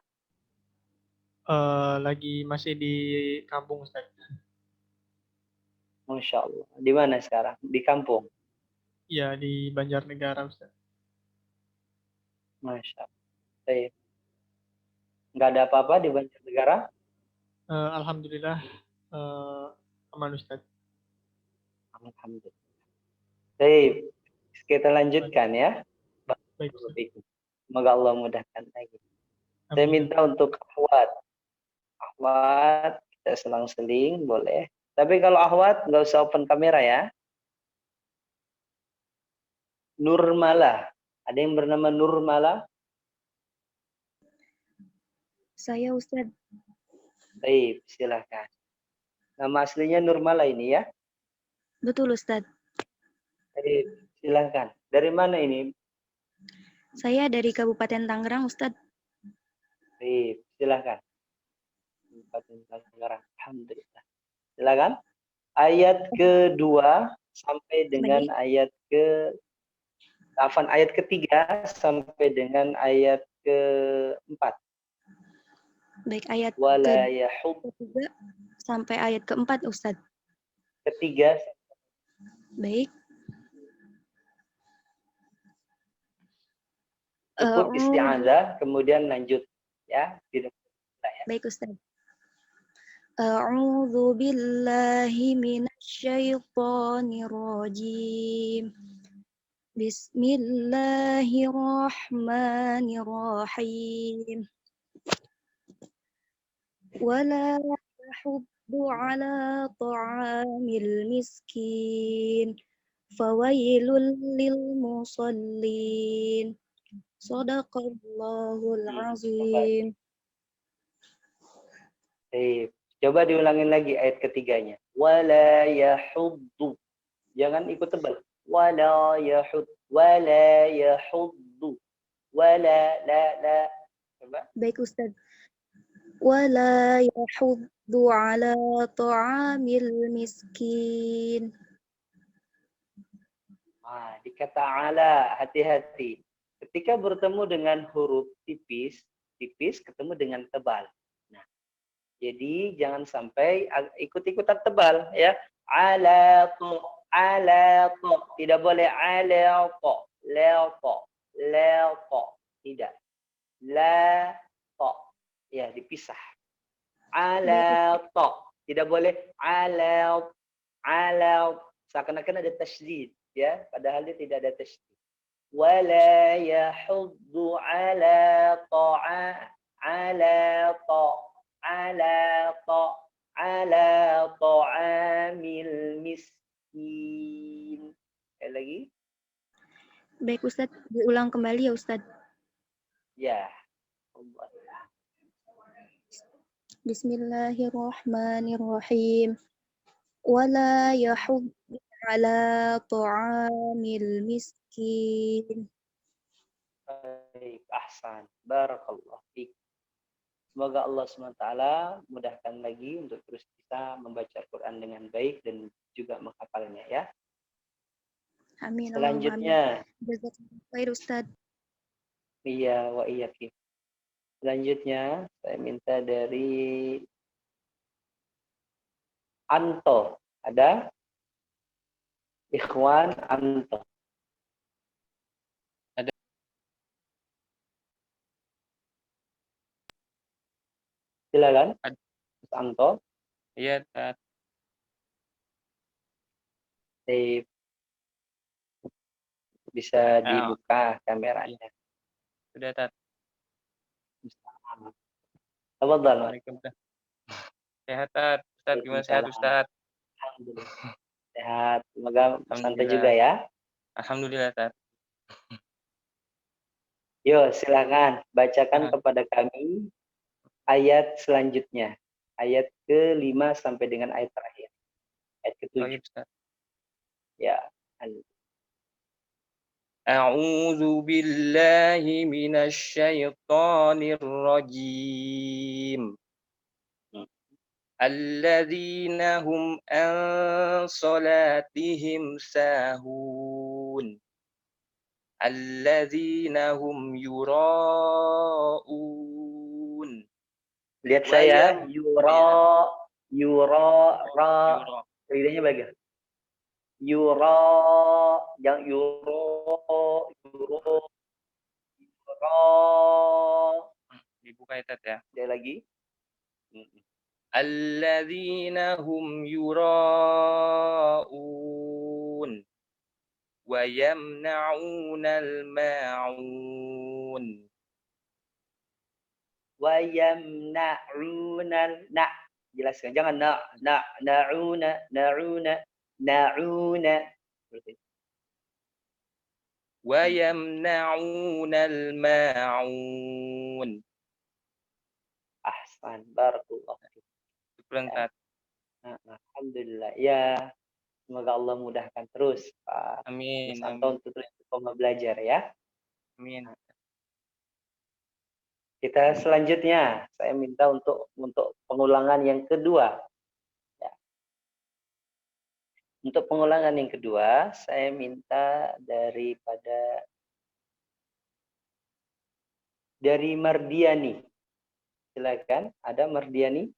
Lagi masih di kampung, Ustaz. Masya Allah. Di mana sekarang? Di kampung? Ya, di Banjarnegara, Ustaz. Masya Allah. Baik. Nggak ada apa-apa di Banjarnegara? Alhamdulillah aman, Ustaz. Alhamdulillah. Baik, kita lanjutkan ya. Baik. Semoga Allah mudahkan lagi. Saya minta untuk Ahwat, kita selang-seling boleh. Tapi kalau Ahwat nggak usah open kamera ya. Nurmala, ada yang bernama Nurmala? Saya, Ustaz. Baik, silahkan. Nama aslinya Nurmala ini ya? Betul, Ustaz. Baik, silahkan. Dari mana ini? Saya dari Kabupaten Tangerang, Ustaz. Baik, silahkan. Kabupaten Tangerang. Alhamdulillah. Silakan. Ayat kedua sampai dengan ayat ayat ketiga sampai dengan ayat keempat. Baik, ayat ketiga sampai ayat keempat, Ustaz. Ketiga. Baik. Cukup isti'adzah, kemudian lanjut ya. Baik, Ustaz. A'udzu billahi minasyaitonir rajim. Bismillahirrahmanirrahim. Wala yahuddu ala ta'amil miskin. Fawailul lil musallin. Shadaqallahul azim. Coba diulangin lagi ayat ketiganya. Wala yahuddu. Jangan ikut tebal. Wala yahud. Wala yahuddu. Wala la. Coba. Baik, Ustaz. Wala yahuddu ala ta'amil miskin. Dikata ala, hati-hati. Ketika bertemu dengan huruf tipis ketemu dengan tebal. Nah, jadi jangan sampai ikut-ikutan tebal ya. Ala Alaqa. Tidak boleh alaqa. Laqa. Laqa. Tidak. La ta. Ya, dipisah. Ala ta. Tidak boleh ala seakan-akan ada tasydid, ya, padahal dia tidak ada tasydid. Wala yahuddu ala ta'amil miskin. Sekali lagi. Baik Ustadz, diulang kembali ya Ustadz. Ya. Bismillahirrahmanirrahim. Wala yahuddu ala ta'amil miskin. Baik, ahsan. Barakallah fiik. Semoga Allah SWT mudahkan lagi untuk terus bisa membaca Al-Quran dengan baik dan juga menghafalnya, ya. Amin. Selanjutnya. Jazakallahu Ustadz. Iya, wa iyyakum. Selanjutnya saya minta dari Anto. Ada? Ikhwan Anto. Ada. Silakan. Mas Anto. Iya, Tat. Bisa dibuka kameranya. Sudah, Tat. Tafadhal. Waalaikumsalam. Sehat, Tat. Ustaz, gimana sehat, Ustaz? Alhamdulillah. Sehat. Semoga santai juga ya. Alhamdulillah, Tat. Yo, silakan bacakan kepada kami ayat selanjutnya. Ayat ke-5 sampai dengan ayat terakhir. Ayat ke-7. Ya. A'udzu billahi minasy syaithanir rajim. Alladzina hum an salatihim sahun. Alladzina hum yura'un. Lihat saya, yura, lidahnya bagian. Yura, yang yura. Dibuka ya, Tat, ya. Dia lagi. Alladzina hum yura'un wa yamna'unal ma'un. Wa yamna'unal jelaskan, jangan na'una. Wa yamna'unal ma'un. Ahsan, barakallahu fiik. Syukran. Alhamdulillah. Ya, semoga Allah mudahkan terus Pak Amin. Untuk terus belajar ya. Amin. Kita selanjutnya saya minta untuk pengulangan yang kedua. Ya. Untuk pengulangan yang kedua, saya minta dari Mardiani. Silakan, ada Mardiani?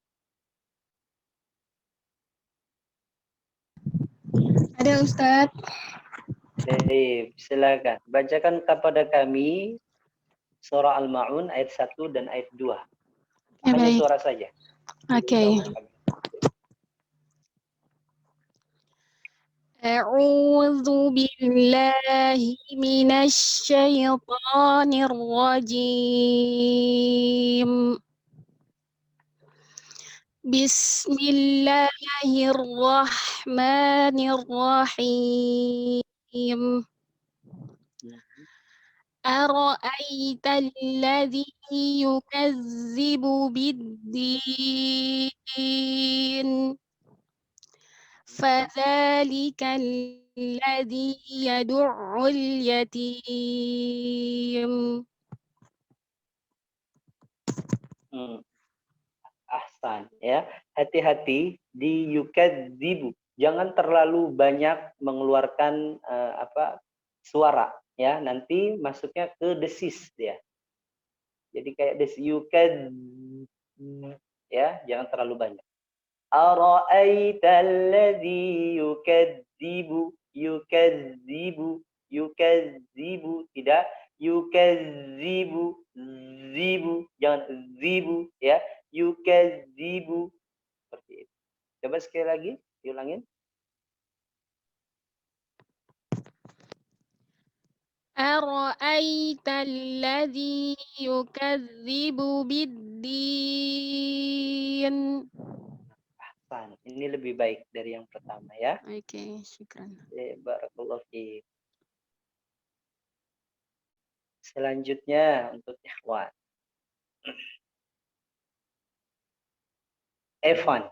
Ada Ustadz. Baik, silakan. Bacakan kepada kami surah Al-Ma'un ayat 1 dan ayat 2. Hanya suara saja. Oke. A'udzu billahi minasy syaithanir rajim. Bismillahirrahmanirrahim. Ara'aital ladzi yukazzibu bid-din. Fadzalikal ladzi yad'ul yatim. Ahsan, ya. Hati-hati di yukadzibu. Jangan terlalu banyak mengeluarkan suara, ya. Nanti masuknya ke desis dia. Jadi kayak des yukad, ya, jangan terlalu banyak. Ara'aita alladhi yukadzibu. Tidak yukadzibu. Jangan zibu ya. Yukadzibu. Seperti itu. Coba sekali lagi diulangin. أرأيت الذي يكذب بالدين. Ini lebih baik dari yang pertama ya. Oke, syukran. Barakallahu fiik. Selanjutnya untuk ikhwan. Evan.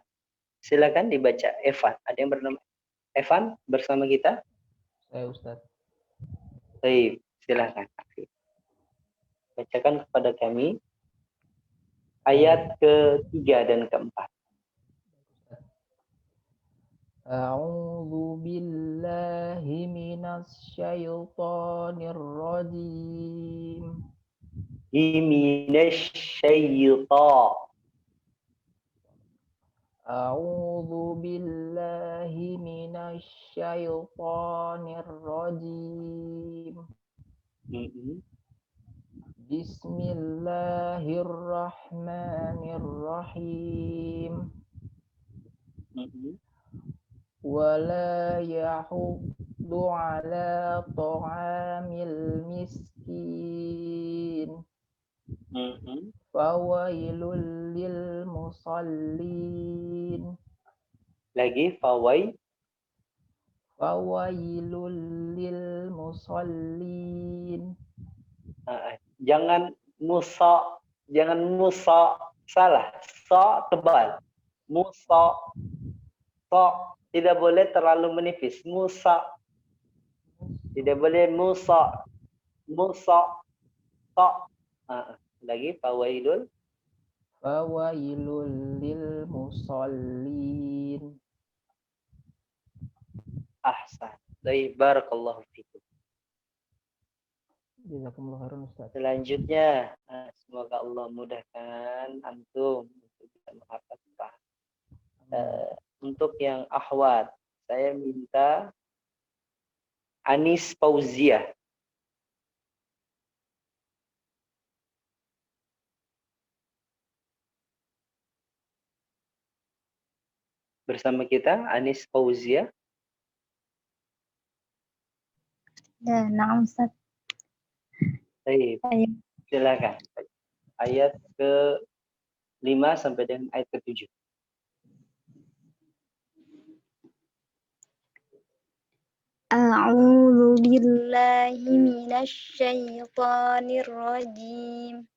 Silakan dibaca Evan. Ada yang bernama Evan bersama kita? Saya Ustaz. Baik, silakan. Bacakan kepada kami ayat ke-3 dan ke-4. A'udzu billahi minasy syaithanir rajim. Minasy syaitan. A'udzu billahi minasy syaithanir rajim. Bismillahirrahmanirrahim. Wala yahuddu ala ta'amil miskin. Fawailul lil musallin. Lagi Fawailul lil musallin. Jangan musa, salah. Sa tebal. Musa. Sa tidak boleh terlalu menipis. Musa. Tidak boleh musa. Musa. Sa. Lagi fawailul. Fawailul lil musallin. Ahsan. Baik, barakallahu fikum. Jazakumullah khairan Ustaz. Selanjutnya, semoga Allah mudahkan antum untuk bisa menghafal Quran. Untuk yang akhwat, saya minta Anis Fauzia. Bersama kita, Anis Fauzia. Ya, na'am Ustaz. Baik, silakan. Ayat ke-5 sampai dengan ayat ke-7. A'udzu billahi minasy syaithanir rajim.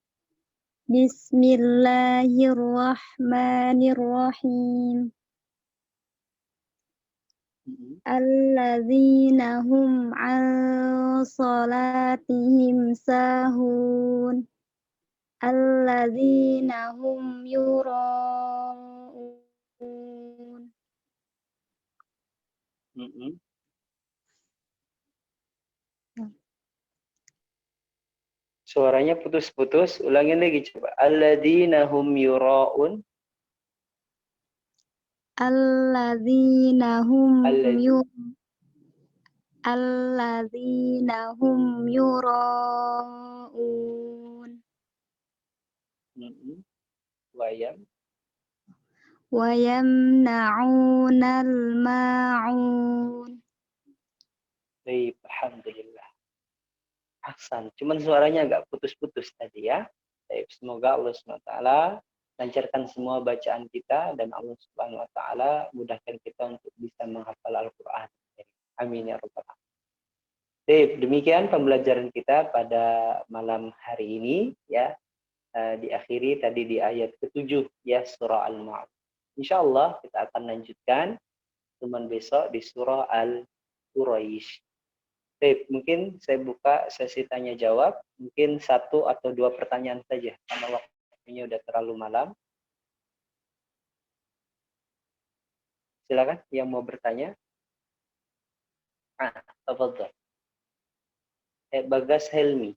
Bismillahirrahmanirrahim. Alladzina hum 'an salatihim sahun. Alladzina hum yura'un. Suaranya putus-putus, ulangin lagi coba. Alladzina hum yura'un. Alladzina hum yura'un. Wa yamna'unal ma'un. Baik, alhamdulillah. Ahsan. Cuman suaranya agak putus-putus tadi ya. Baik, semoga Allah SWT lancarkan semua bacaan kita dan Allah Subhanahu wa taala mudahkan kita untuk bisa menghafal Al-Qur'an. Amin ya rabbal alamin. Baik, demikian pembelajaran kita pada malam hari ini ya. Diakhiri tadi di ayat ke-7 ya surah Al-Ma'un. Insyaallah kita akan lanjutkan teman besok di surah Al-Quraisy. Baik, mungkin saya buka sesi tanya jawab, mungkin 1 atau 2 pertanyaan saja karena waktunya udah terlalu malam. Silakan yang mau bertanya. Tafadhol. Bagas Helmi.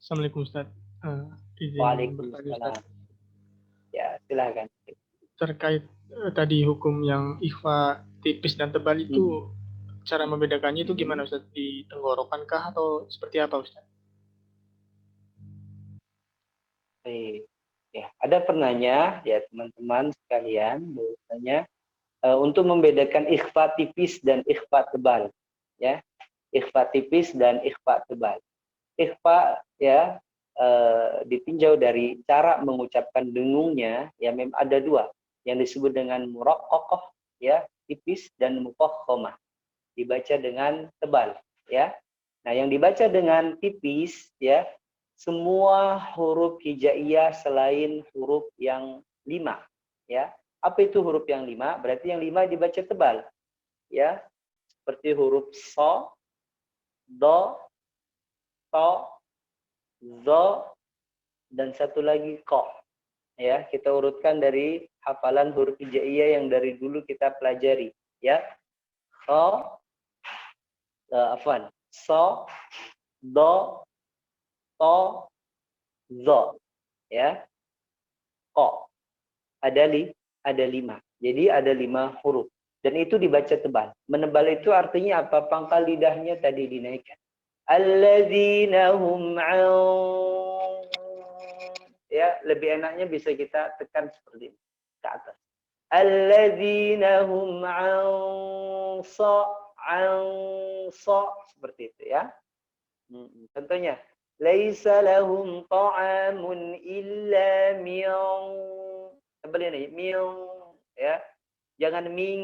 Assalamualaikum Ustaz. Izin bertanya, Waalaikumsalam. Ustaz. Ya, silakan. Terkait tadi hukum yang ikhfa tipis dan tebal itu, cara membedakannya itu gimana Ustaz? Di tenggorokan kah atau seperti apa Ustaz? Baik. Ya, ada penanya ya teman-teman sekalian bahwasanya untuk membedakan ikhfa tipis dan ikhfa tebal, ya, ikhfa tipis dan ikhfa tebal. Ikhfa ya ditinjau dari cara mengucapkan dengungnya, ya memang ada dua yang disebut dengan muraqqaqah ya tipis dan mufakhamah dibaca dengan tebal, ya. Nah, yang dibaca dengan tipis ya semua huruf hijaiyah selain huruf yang 5, ya. Apa itu huruf yang 5? Berarti yang 5 dibaca tebal, ya. Seperti huruf so, do, to, zo, dan satu lagi ko. Ya, kita urutkan dari hafalan huruf hijaiyah yang dari dulu kita pelajari, ya. So, so, do, to, zo, ya. Ko. Ada 5. Jadi ada 5 huruf. Dan itu dibaca tebal. Menebal itu artinya apa? Pangkal lidahnya tadi dinaikkan. Alladzina hum ya, lebih enaknya bisa kita tekan seperti ini ke atas. Alladzina hum seperti itu ya. Contohnya, laisa lahum ta'amun illa min, tebal ini min ya. Jangan min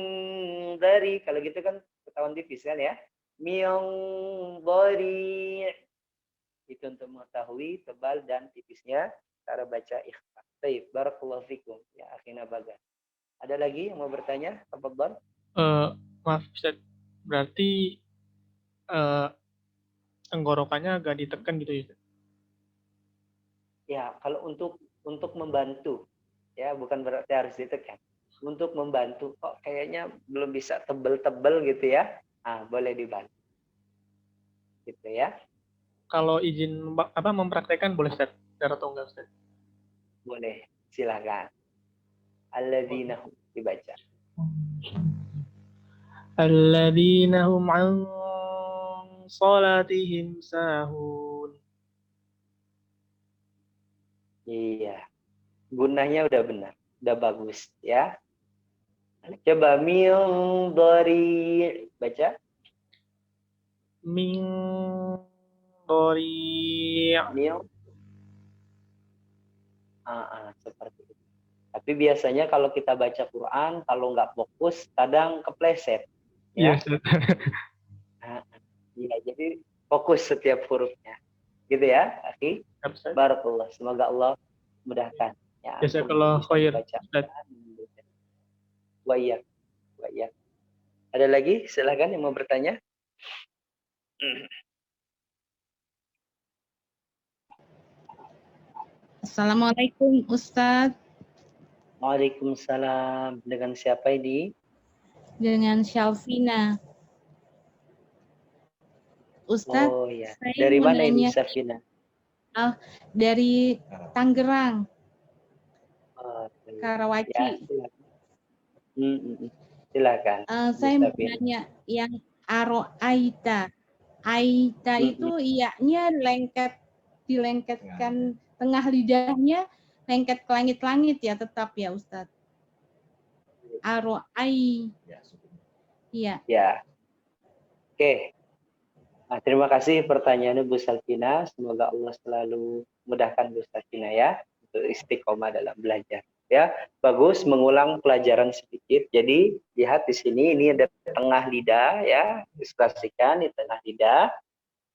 dari, kalau gitu kan ketahuan tipis kan ya. Min dari. Itu untuk mengetahui tebal dan tipisnya cara baca ikhfa. Baik, barakallahu fikum ya akhina baga. Ada lagi yang mau bertanya? Tafadhol. Maaf Ustaz, berarti tenggorokannya agak ditekan gitu ya? Ya, kalau untuk membantu ya bukan berarti harus ditekan. Untuk membantu kok kayaknya belum bisa tebel-tebel gitu ya. Ah, boleh dibantu. Gitu ya. Kalau izin mempraktekkan boleh Ustaz? Atau enggak Ustaz? Boleh, silakan. Alladzina dibaca. Alladzina hum an salatihim sahun. Iya. Gunanya udah benar, udah bagus ya. Coba min dari baca. Min dari. Min. Seperti itu. Tapi biasanya kalau kita baca Quran, kalau nggak fokus, kadang kepleset. Ya. Iya, jadi fokus setiap hurufnya. Gitu ya, akhi. Barakallah. Semoga Allah mudahkan. Ya, jazakallahu khair. Wa iyyak. Ada lagi? Silakan yang mau bertanya. Assalamualaikum Ustadz. Waalaikumsalam. Dengan siapa ini? Dengan Syalvina. Ustadz, oh ya. saya Dari mau mana ini nanya, Syafina? Dari Tangerang. Karawaci. Ya, silakan. Saya mau nanya yang aro'aita. Aita itu iya-nya dilengketkan tengah lidahnya, lengket ke langit-langit ya tetap ya Ustadz. Aro'ai. Iya. Ya. Oke. Nah, terima kasih pertanyaannya Bu Salvina. Semoga Allah selalu mudahkan Bu Salvina ya untuk istiqomah dalam belajar. Ya, bagus mengulang pelajaran sedikit. Jadi lihat di sini ini ada tengah lidah ya, ilustrasikan di tengah lidah.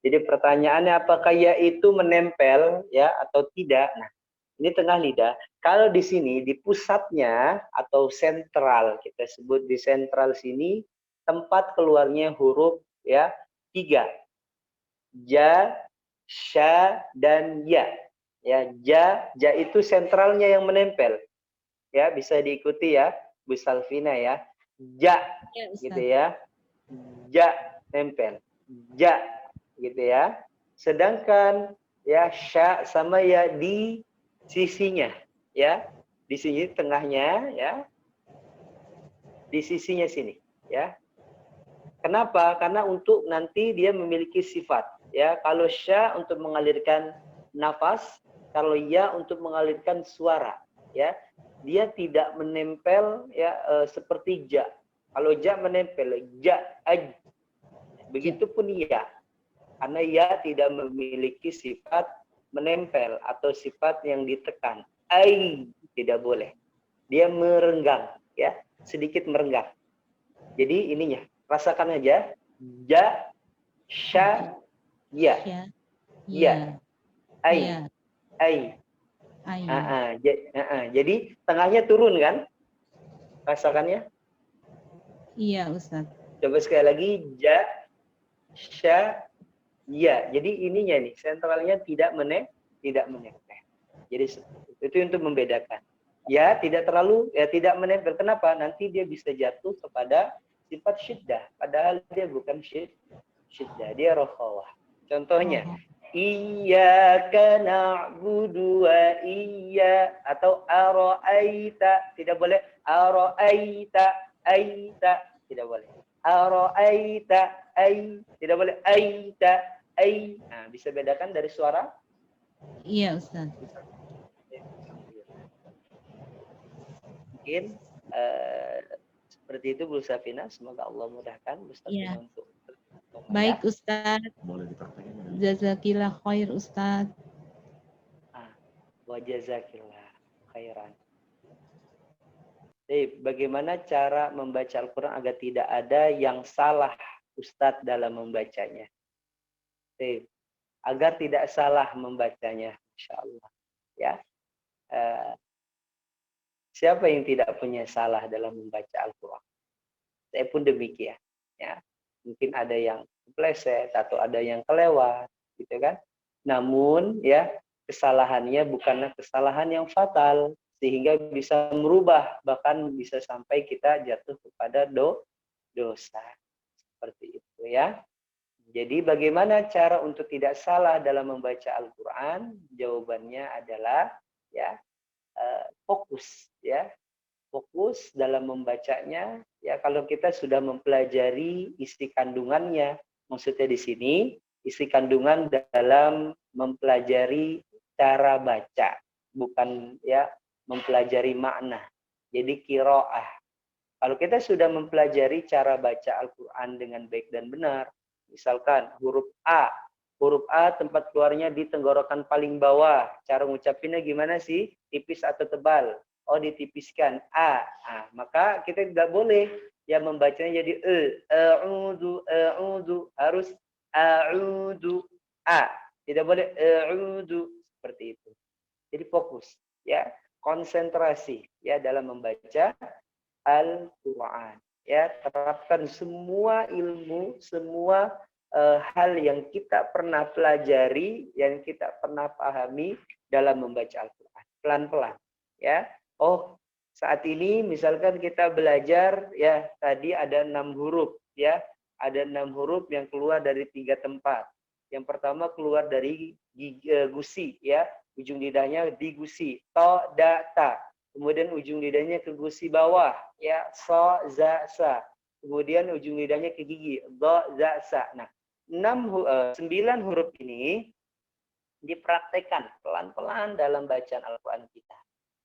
Jadi pertanyaannya apakah ya itu menempel ya atau tidak? Nah, ini tengah lidah. Kalau di sini di pusatnya atau sentral, kita sebut di sentral sini tempat keluarnya huruf ya 3. Ja, sya, dan ya. Ya, ja itu sentralnya yang menempel. Ya, bisa diikuti ya, Bu Salvina ya. Ja, ya, gitu ya. Ja, nempel. Ja, gitu ya. Sedangkan ya sya sama ya di sisinya, ya. Di sini tengahnya ya, di sisinya sini ya. Kenapa? Karena untuk nanti dia memiliki sifat ya. Kalau sya untuk mengalirkan nafas, kalau ya untuk mengalirkan suara ya. Dia tidak menempel ya seperti ja. Kalau ja menempel, ja aj. Begitupun ya. Karena ya tidak memiliki sifat menempel atau sifat yang ditekan. Ai tidak boleh. Dia merenggang ya, sedikit merenggang. Jadi ininya, rasakan aja. Ja, sya, ya. Ya. Ai. Ai. Jadi tengahnya turun kan? Rasakannya? Iya, Ustaz. Coba sekali lagi. Ja, sya, ya. Jadi ininya nih, sentralnya tidak menempel. Jadi itu untuk membedakan. Ya, tidak terlalu, ya tidak menempel. Kenapa? Nanti dia bisa jatuh kepada sifat syiddah. Padahal dia bukan syiddah, dia rokhawah. Contohnya, iyyaka na'budu wa iyya atau ara'aita. Tidak boleh ara'aita, aita. Tidak boleh. Ara'aita, ai. Tidak boleh aita, ai. Nah, bisa bedakan dari suara? Iya, Ustaz. Mungkin seperti itu Bu Safina, semoga Allah mudahkan Ustaz Ya. untuk Baik Ustaz. Jazakillah khair Ustaz. Wa jazakillah khairan. Jadi bagaimana cara membaca Al-Quran agar tidak ada yang salah Ustadz dalam membacanya? Jadi, agar tidak salah membacanya, insya Allah. Ya. Siapa yang tidak punya salah dalam membaca Al-Quran? Saya pun demikian. Ya. Mungkin ada yang kepleset atau ada yang kelewat, gitu kan? Namun ya kesalahannya bukanlah kesalahan yang fatal sehingga bisa merubah, bahkan bisa sampai kita jatuh kepada dosa. Seperti itu ya. Jadi bagaimana cara untuk tidak salah dalam membaca Al-Quran? Jawabannya adalah ya fokus ya. Fokus dalam membacanya ya. Kalau kita sudah mempelajari isi kandungannya, maksudnya di sini isi kandungan dalam mempelajari cara baca, bukan ya mempelajari makna. Jadi qiraah. Kalau kita sudah mempelajari cara baca Al-Quran dengan baik dan benar, misalkan huruf A tempat keluarnya di tenggorokan paling bawah. Cara ngucapinnya gimana sih? Tipis atau tebal? Oh, ditipiskan. Maka kita tidak boleh ya membacanya jadi a'udhu. Harus a'udhu. Tidak boleh a'udhu. Seperti itu. Jadi fokus. Ya, konsentrasi ya dalam membaca Al-Quran. Ya, terapkan semua ilmu, semua hal yang kita pernah pelajari, yang kita pernah pahami dalam membaca Al-Quran. Pelan-pelan. Ya. Oh, saat ini misalkan kita belajar, ya tadi ada 6 huruf. Ya, ada 6 huruf yang keluar dari 3 tempat. Yang pertama keluar dari gusi, ya, ujung lidahnya di gusi. To, da, ta. Kemudian ujung lidahnya ke gusi bawah, ya, so, za, sa. Kemudian ujung lidahnya ke gigi, do, za, sa. Nah, 9 huruf ini dipraktekkan pelan-pelan dalam bacaan Al-Quran kita.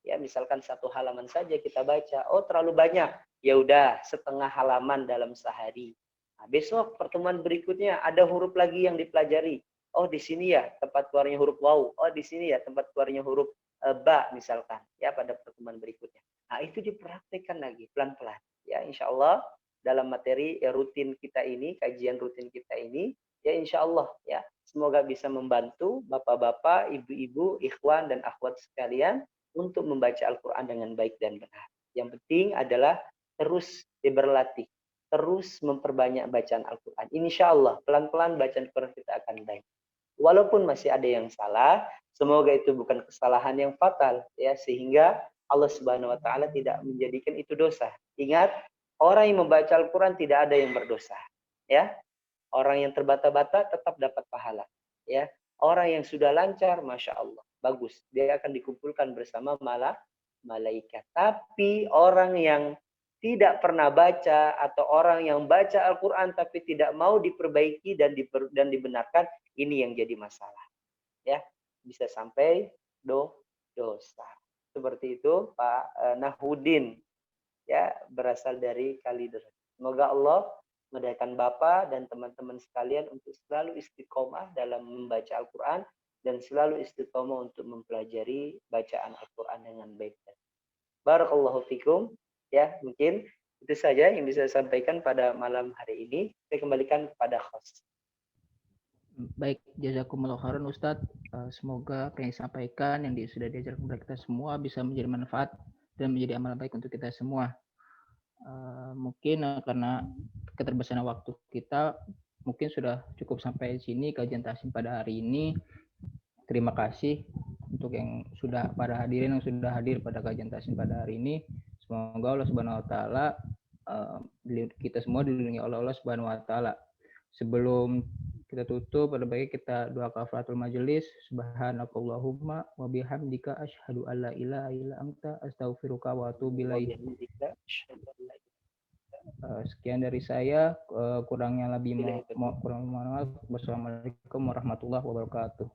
Ya, misalkan 1 halaman saja kita baca, oh terlalu banyak, ya udah setengah halaman dalam sehari. Nah, besok pertemuan berikutnya ada huruf lagi yang dipelajari. Oh di sini ya tempat keluarnya huruf waw. Oh di sini ya tempat keluarnya huruf ba misalkan. Ya pada pertemuan berikutnya. Nah itu dipraktekkan lagi pelan-pelan. Ya insya Allah dalam materi rutin kita ini, kajian rutin kita ini, ya insya Allah ya semoga bisa membantu bapak-bapak, ibu-ibu, ikhwan dan akhwat sekalian untuk membaca Al-Quran dengan baik dan benar. Yang penting adalah terus berlatih, terus memperbanyak bacaan Al-Quran. Insya Allah pelan-pelan bacaan Al-Quran kita akan baik. Walaupun masih ada yang salah, semoga itu bukan kesalahan yang fatal, ya sehingga Allah Subhanahu Wa Taala tidak menjadikan itu dosa. Ingat, orang yang membaca Al-Quran tidak ada yang berdosa, ya. Orang yang terbata-bata tetap dapat pahala, ya. Orang yang sudah lancar, masya Allah, bagus. Dia akan dikumpulkan bersama malaikat. Tapi orang yang tidak pernah baca atau orang yang baca Al-Quran tapi tidak mau diperbaiki dan dibenarkan, ini yang jadi masalah. Ya, bisa sampai dosa. Seperti itu Pak Nahudin, ya, berasal dari Kalideres. Semoga Allah memudahkan Bapak dan teman-teman sekalian untuk selalu istiqomah dalam membaca Al-Quran dan selalu istiqomah untuk mempelajari bacaan Al-Quran dengan baik. Barakallahu fikum. Ya, mungkin itu saja yang bisa saya sampaikan pada malam hari ini. Saya kembalikan kepada host. Baik, jazakumullah khairan Ustadz. Semoga apa yang disampaikan, yang sudah diajarkan kepada kita semua bisa menjadi manfaat dan menjadi amal baik untuk kita semua. Mungkin karena keterbatasan waktu kita, mungkin sudah cukup sampai sini kajian tahsin pada hari ini. Terima kasih untuk yang sudah pada hadirin yang sudah hadir pada kajian tahsin pada hari ini. Semoga Allah Subhanahu wa taala kita semua dilindungi oleh Allah Subhanahu wa taala. Sebelum kita tutup, pada baiknya kita doa kafaratul majelis. Subhanakallahumma wa bihamdika asyhadu an la ilaha illa anta astaghfiruka wa atubu ilaik. Sekian dari saya, kurangnya lebih mohon maaf. Wassalamualaikum warahmatullahi wabarakatuh.